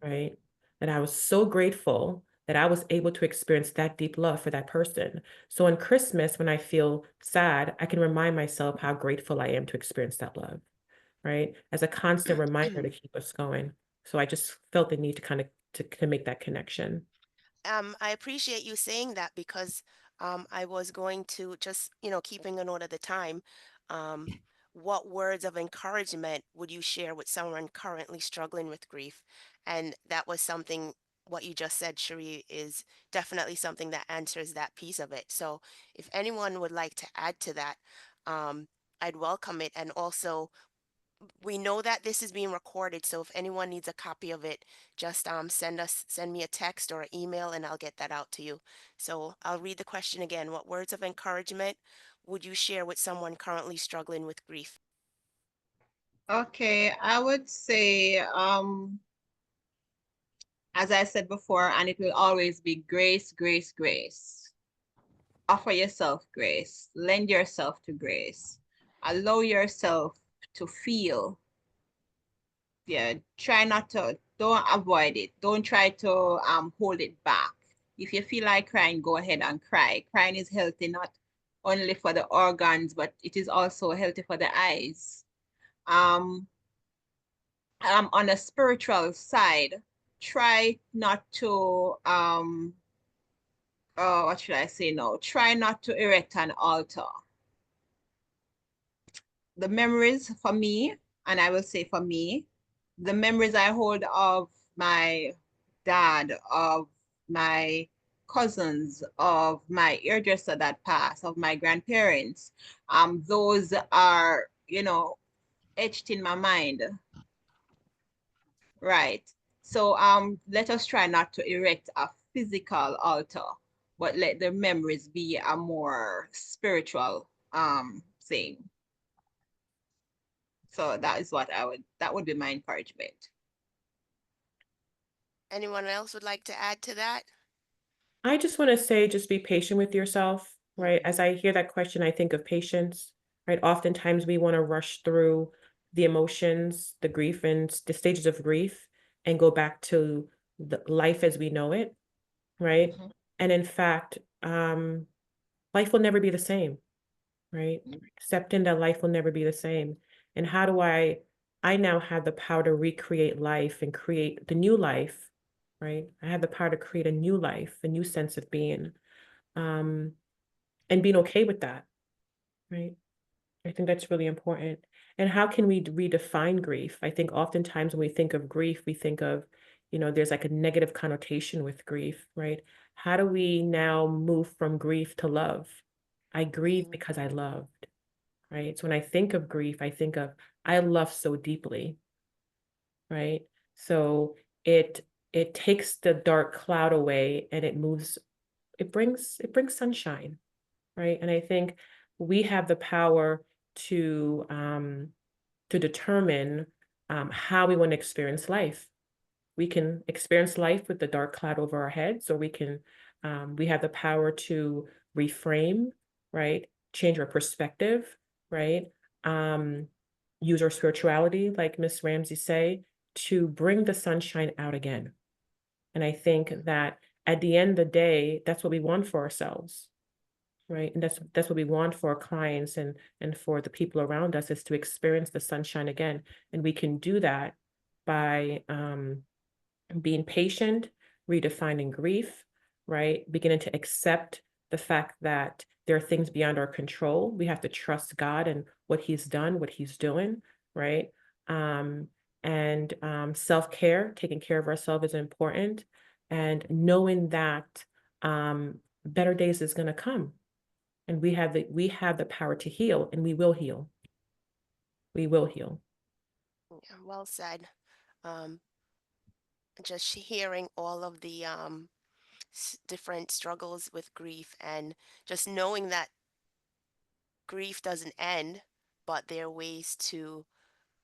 right? That I was so grateful that I was able to experience that deep love for that person. So on Christmas, when I feel sad, I can remind myself how grateful I am to experience that love, right? As a constant reminder to keep us going. So I just felt the need to kind of to make that connection. I appreciate you saying that because I was going to just, keeping a note of the time. Um, what words of encouragement would you share with someone currently struggling with grief? And that was something, what you just said, Cherie, is definitely something that answers that piece of it. So if anyone would like to add to that, um, I'd welcome it. And also, we know that this is being recorded, so if anyone needs a copy of it, just send me a text or an email and I'll get that out to you. So I'll read the question again. What words of encouragement would you share with someone currently struggling with grief? Okay, I would say, as I said before, and it will always be grace, grace, grace. Offer yourself grace. Lend yourself to grace. Allow yourself to feel. Yeah, try not to, don't avoid it. Don't try to hold it back. If you feel like crying, go ahead and cry. Crying is healthy not only for the organs, but it is also healthy for the eyes. Um, on a spiritual side, try not to what should I say now? Try not to erect an altar. The memories for me, and I will say for me, the memories I hold of my dad, of my cousins, of my hairdresser that passed, of my grandparents, those are, etched in my mind. Right. So let us try not to erect a physical altar, but let the memories be a more spiritual thing. So that would be my encouragement. Anyone else would like to add to that? I just want to say, just be patient with yourself, right? As I hear that question, I think of patience, right? Oftentimes we want to rush through the emotions, the grief, and the stages of grief and go back to the life as we know it, right? Mhm. And in fact, life will never be the same, right? Accepting that life will never be the same. And how do I now have the power to recreate life and create the new life, right? I have the power to create a new life, a new sense of being, um, and being okay with that, right? I think that's really important. And how can we redefine grief? I think oftentimes when we think of grief, we think of, there's like a negative connotation with grief, right? How do we now move from grief to love? I grieve because I loved, right? So when I think of grief, I think of I love so deeply, right? So it takes the dark cloud away and it brings sunshine, right? And I think we have the power to determine how we want to experience life. We can experience life with the dark cloud over our heads, or we have the power to reframe, right? Change our perspective, right? Um, use our spirituality, like Miss Ramsey say, to bring the sunshine out again. And I think that at the end of the day, that's what we want for ourselves, right? And that's what we want for our clients and for the people around us, is to experience the sunshine again. And we can do that by being patient, redefining grief, right? Beginning to accept the fact that there are things beyond our control. We have to trust God and what He's done, what He's doing, right? Um, and self-care, taking care of ourselves is important, and knowing that better days is going to come, and we have the power to heal, and we will heal. We will heal. Yeah, well said. Um, just hearing all of the different struggles with grief, and just knowing that grief doesn't end, but there are ways to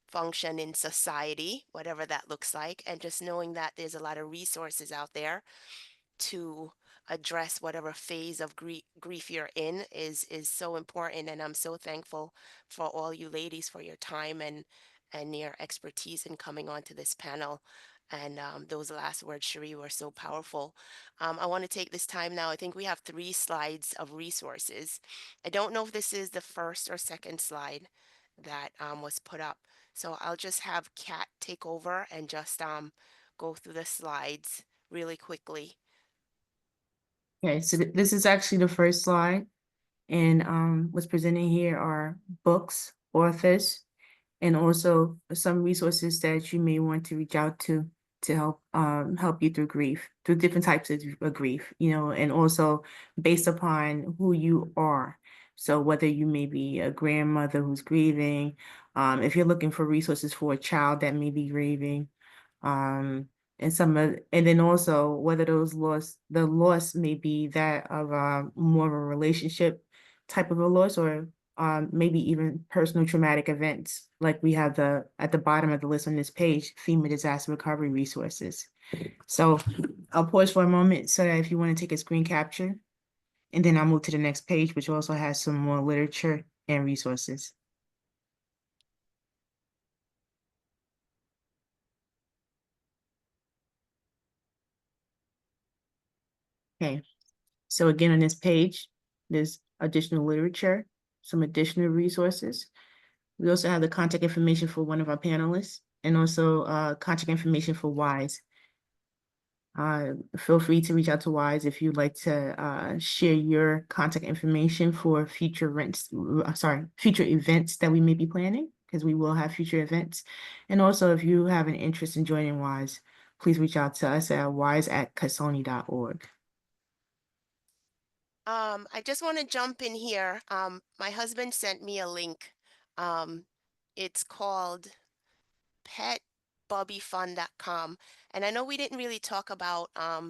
function in society, whatever that looks like, and just knowing that there's a lot of resources out there to address whatever phase of grief you're in is so important. And I'm so thankful for all you ladies for your time and your expertise in coming onto this panel. And those last words, Cherie, were so powerful. I want to take this time now. I think we have 3 slides of resources. I don't know if this is the first or second slide that was put up. So I'll just have Kat take over and just go through the slides really quickly. Okay, so this is actually the first slide, and what's presented here are books, authors, and also some resources that you may want to reach out to help you through grief, through different types of grief, and also based upon who you are. So whether you may be a grandmother who's grieving, if you're looking for resources for a child that may be grieving, um, and then also whether the loss may be that of more of a relationship type of a loss, or maybe even personal traumatic events. Like we have at the bottom of the list on this page, FEMA disaster recovery resources. So I'll pause for a moment so that if you want to take a screen capture, and then I'll move to the next page, which also has some more literature and resources. Okay, so again, on this page, there's additional literature, some additional resources. We also have the contact information for one of our panelists, and also contact information for WISE. Feel free to reach out to WISE if you'd like to share your contact information for future future events that we may be planning, because we will have future events. And also, if you have an interest in joining WISE, please reach out to us at wise@casoni.org. I just want to jump in here. My husband sent me a link. Um, it's called petbobbyfund.com. And I know we didn't really talk about, I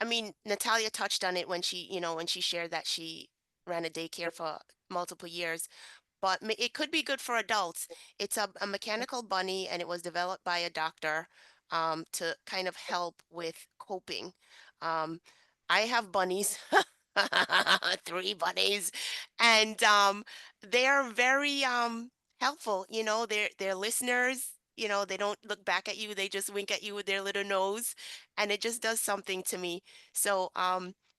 mean, Natalia touched on it when when she shared that she ran a daycare for multiple years, but it could be good for adults. It's a mechanical bunny, and it was developed by a doctor to kind of help with coping. Um, I have bunnies, 3 bunnies, and they're very helpful. You know, they're listeners. You know, they don't look back at you; they just wink at you with their little nose, and it just does something to me. So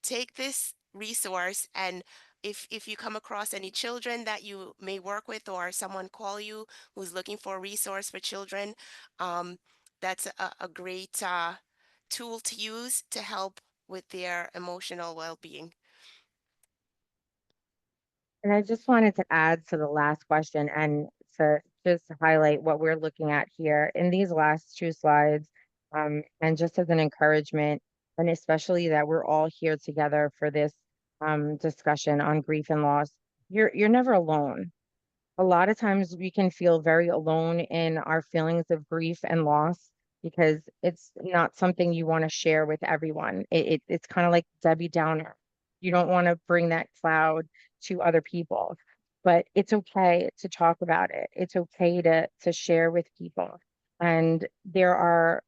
take this resource, and if you come across any children that you may work with, or someone call you who's looking for a resource for children, um, that's a great tool to use to help with their emotional well-being. And I just wanted to add to the last question and to just highlight what we're looking at here in these last two slides, and just as an encouragement, and especially that we're all here together for this discussion on grief and loss. You're never alone. A lot of times we can feel very alone in our feelings of grief and loss because it's not something you want to share with everyone. It's kind of like Debbie Downer. You don't want to bring that cloud to other people, but it's okay to talk about it. It's okay to share with people. And there are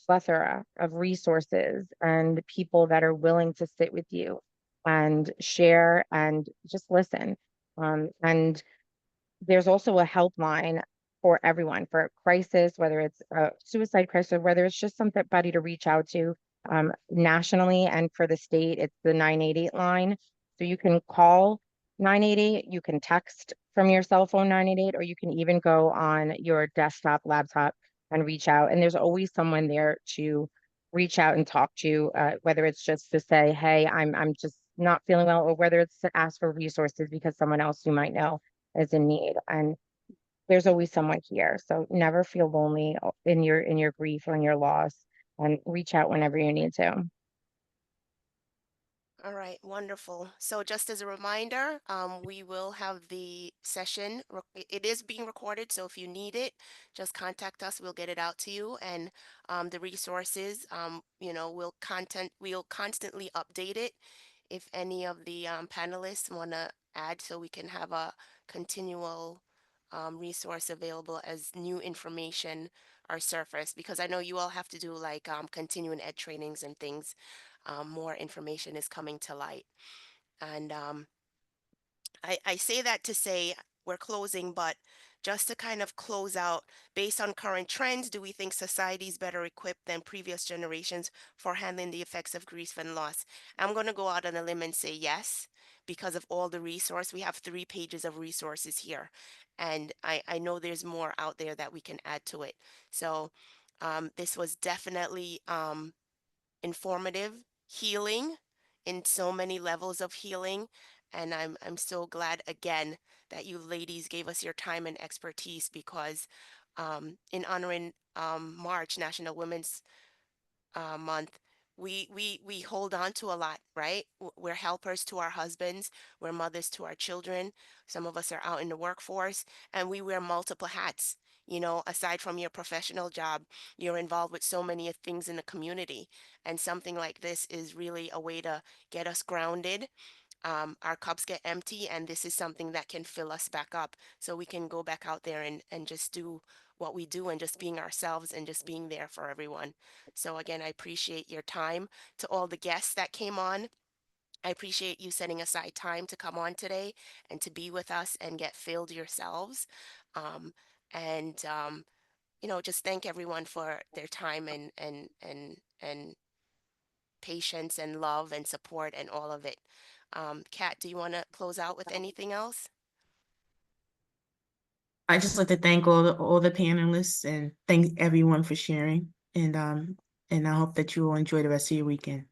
plethora of resources and people that are willing to sit with you and share and just listen. And there's also a helpline for everyone for a crisis, whether it's a suicide crisis, whether it's just somebody to reach out to nationally, and for the state, it's the 988 line. So you can call 988, you can text from your cell phone 988, or you can even go on your desktop, laptop and reach out. And there's always someone there to reach out and talk to, whether it's just to say, hey, I'm just not feeling well, or whether it's to ask for resources because someone else you might know is in need. And there's always someone here. So never feel lonely in your grief or in your loss, and reach out whenever you need to. All right, wonderful. So just as a reminder, we will have the session. It is being recorded, so if you need it, just contact us. We'll get it out to you. And the resources, we'll constantly update it if any of the panelists want to add, so we can have a continual resource available as new information are surfaced. Because I know you all have to do like continuing ed trainings and things. More information is coming to light. And I say that to say we're closing, but just to kind of close out, based on current trends, do we think society is better equipped than previous generations for handling the effects of grief and loss? I'm going to go out on a limb and say yes, because of all the resource. We have 3 pages of resources here, and I know there's more out there that we can add to it. So this was definitely informative, healing in so many levels of healing. And I'm so glad again that you ladies gave us your time and expertise, because in honoring March, National Women's month, we hold on to a lot, right? We're helpers to our husbands, we're mothers to our children. Some of us are out in the workforce, and we wear multiple hats. You know, aside from your professional job, you're involved with so many things in the community. And something like this is really a way to get us grounded. Our cups get empty, and this is something that can fill us back up, so we can go back out there and just do what we do, and just being ourselves and just being there for everyone. So again, I appreciate your time. To all the guests that came on, I appreciate you setting aside time to come on today and to be with us and get filled yourselves. Um, and just thank everyone for their time and patience and love and support and all of it. Kat, do you want to close out with anything else? I just like to thank all the panelists and thank everyone for sharing. And I hope that you will enjoy the rest of your weekend.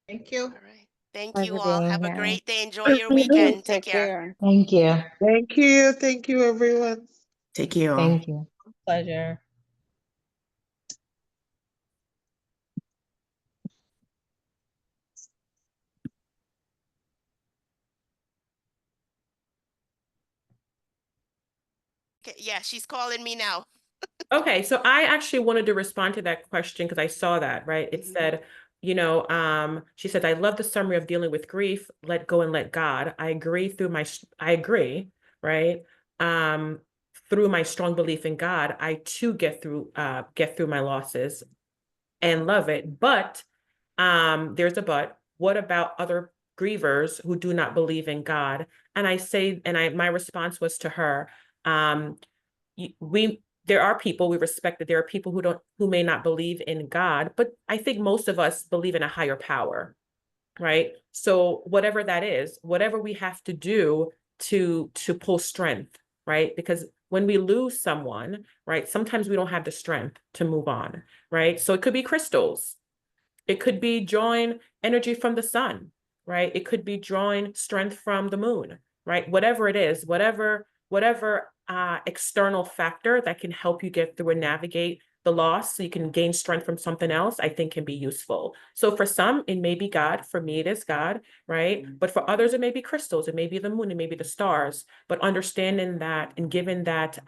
Thank you. All right. Thank you Pleasure all. being Have a here. great day. Enjoy your weekend. Take Take care. care. Thank you. Thank you. Thank you, everyone. Take care all. Thank you. Pleasure. Okay, yeah, she's calling me now. Okay, so I actually wanted to respond to that question because I saw that, right? It said, she said, I love the summary of dealing with grief, let go and let God. I agree, right? Through my strong belief in God, I too get through my losses and love it. But there's a but. What about other grievers who do not believe in God? And I say, my response was to her, there are people, we respect that there are people who may not believe in God, but I think most of us believe in a higher power, right? So whatever that is, whatever we have to do to pull strength, right? Because when we lose someone, right, sometimes we don't have the strength to move on, right? So it could be crystals. It could be drawing energy from the sun, right? It could be drawing strength from the moon, right? Whatever it is, whatever external factor that can help you get through and navigate the loss so you can gain strength from something else, I think can be useful. So for some, it may be God. For me, it is God, right? But for others, it may be crystals, it may be the moon, it may be the stars. But understanding that and giving that,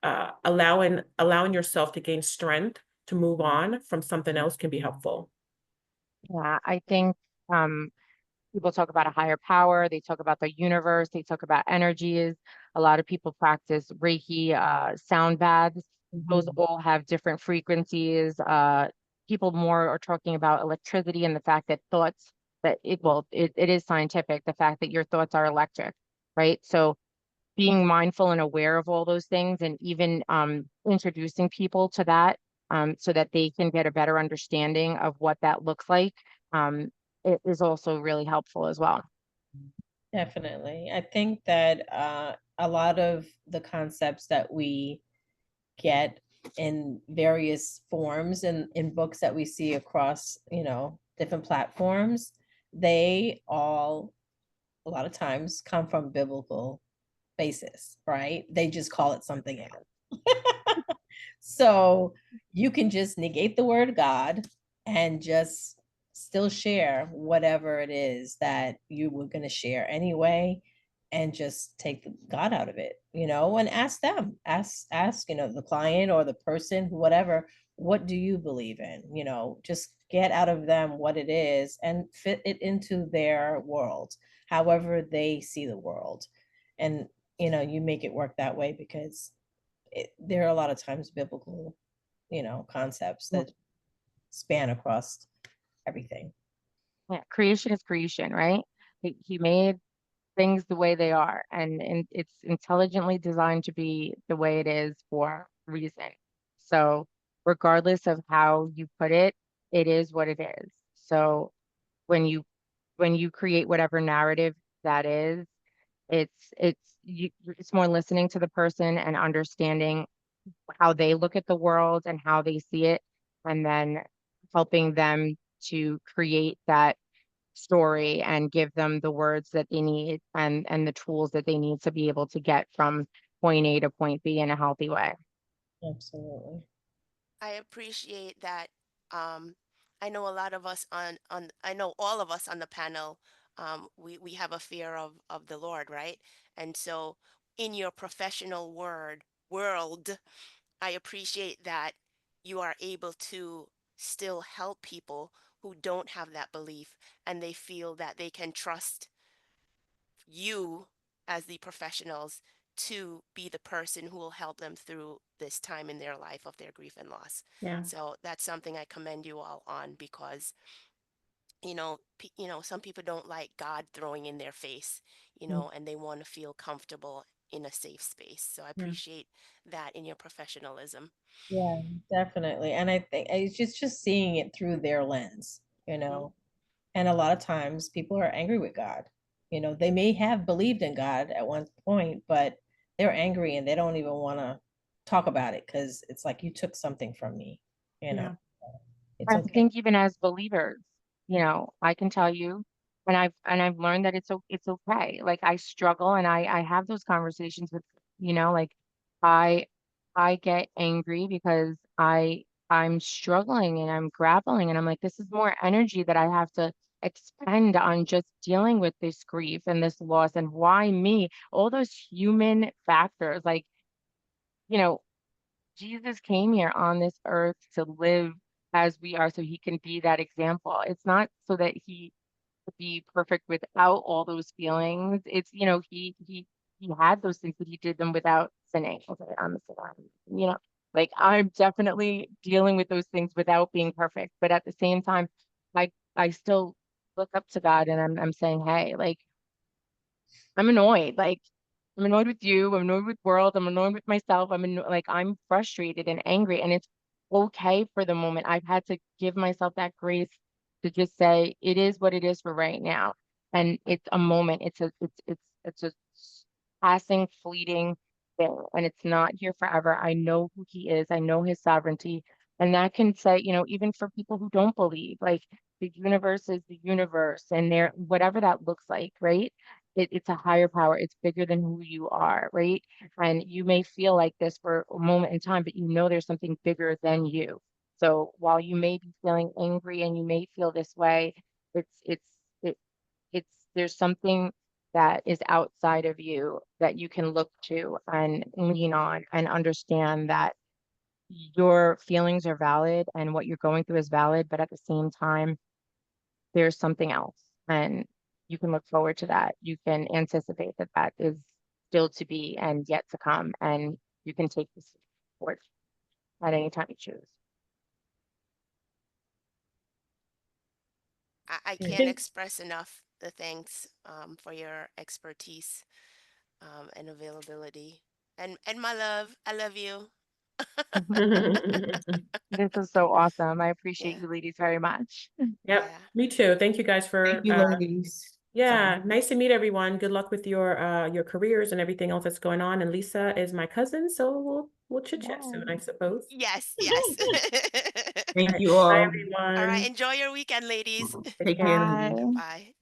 allowing yourself to gain strength to move on from something else can be helpful. Yeah, I think people talk about a higher power, they talk about the universe, they talk about energies. A lot of people practice Reiki, sound baths. Those all have different frequencies. People more are talking about electricity and the fact that thoughts that it is scientific, the fact that your thoughts are electric, right? So being mindful and aware of all those things and even introducing people to that so that they can get a better understanding of what that looks like, it is also really helpful as well. Definitely. I think that a lot of the concepts that we get in various forms and in books that we see across, different platforms, they all a lot of times come from biblical basis, right? They just call it something else. So you can just negate the word God and just still share whatever it is that you were going to share anyway, and just take God out of it, and ask them, ask, the client or the person, whatever, what do you believe in? Just get out of them what it is and fit it into their world, however they see the world. And, you make it work that way because there are a lot of times biblical, concepts that span across everything. Yeah, creation is creation, right? He made things the way they are, and it's intelligently designed to be the way it is for a reason. So regardless of how you put it, it is what it is. So when you create whatever narrative that is, it's more listening to the person and understanding how they look at the world and how they see it, and then helping them to create that story and give them the words that they need and the tools that they need to be able to get from point A to point B in a healthy way. Absolutely. I appreciate that. Um, I know a lot of us I know all of us on the panel, we have a fear of the Lord, right? And so in your professional world, I appreciate that you are able to still help people who don't have that belief and they feel that they can trust you as the professionals to be the person who will help them through this time in their life of their grief and loss. Yeah. So that's something I commend you all on because some people don't like God throwing in their face, and they want to feel comfortable in a safe space. So I Yeah. appreciate that in your professionalism. Yeah, definitely. And I think it's just seeing it through their lens, And a lot of times people are angry with God. They may have believed in God at one point, but they're angry and they don't even want to talk about it because it's like you took something from me, you know. Yeah. It's I okay. think even as believers, I can tell you, and I've learned that it's okay. Like I struggle and I have those conversations with, like I I get angry because I'm struggling and I'm grappling and I'm like, this is more energy that I have to expend on just dealing with this grief and this loss and why me? All those human factors, like, you know, Jesus came here on this earth to live as we are so he can be that example. It's not so that he could be perfect without all those feelings. It's, he had those things, but he did them without sinning. Okay, I'm a sinner. You know, like I'm definitely dealing with those things without being perfect. But at the same time, I still look up to God and I'm saying, hey, like, I'm annoyed. Like, I'm annoyed with you. I'm annoyed with world. I'm annoyed with myself. Like, I'm frustrated and angry, and it's okay for the moment. I've had to give myself that grace to just say it is what it is for right now, and it's a moment. It's a passing, fleeting thing, and it's not here forever. I know who He is. I know His sovereignty, and that can say, even for people who don't believe, like the universe is the universe, and there, whatever that looks like, right? It's a higher power. It's bigger than who you are, right? And you may feel like this for a moment in time, but there's something bigger than you. So while you may be feeling angry and you may feel this way, it's it's it, it's there's something that is outside of you that you can look to and lean on and understand that your feelings are valid and what you're going through is valid, but at the same time, there's something else, and you can look forward to that. You can anticipate that that is still to be and yet to come, and you can take this forward at any time you choose. I I can't think express enough the thanks for your expertise and availability. And my love, I love you. This is so awesome. I appreciate Yeah, you ladies very much. Yep, yeah. me too. Thank you guys Thank for you, ladies. yeah, Sorry. nice to meet everyone. Good luck with your careers and everything else that's going on. And Lisa is my cousin, so we'll chit chat soon, I suppose. Yes, yes. Thank All right. you Bye all. All right, everyone. enjoy your weekend, ladies. Take Take care, care. ladies. Bye. Bye.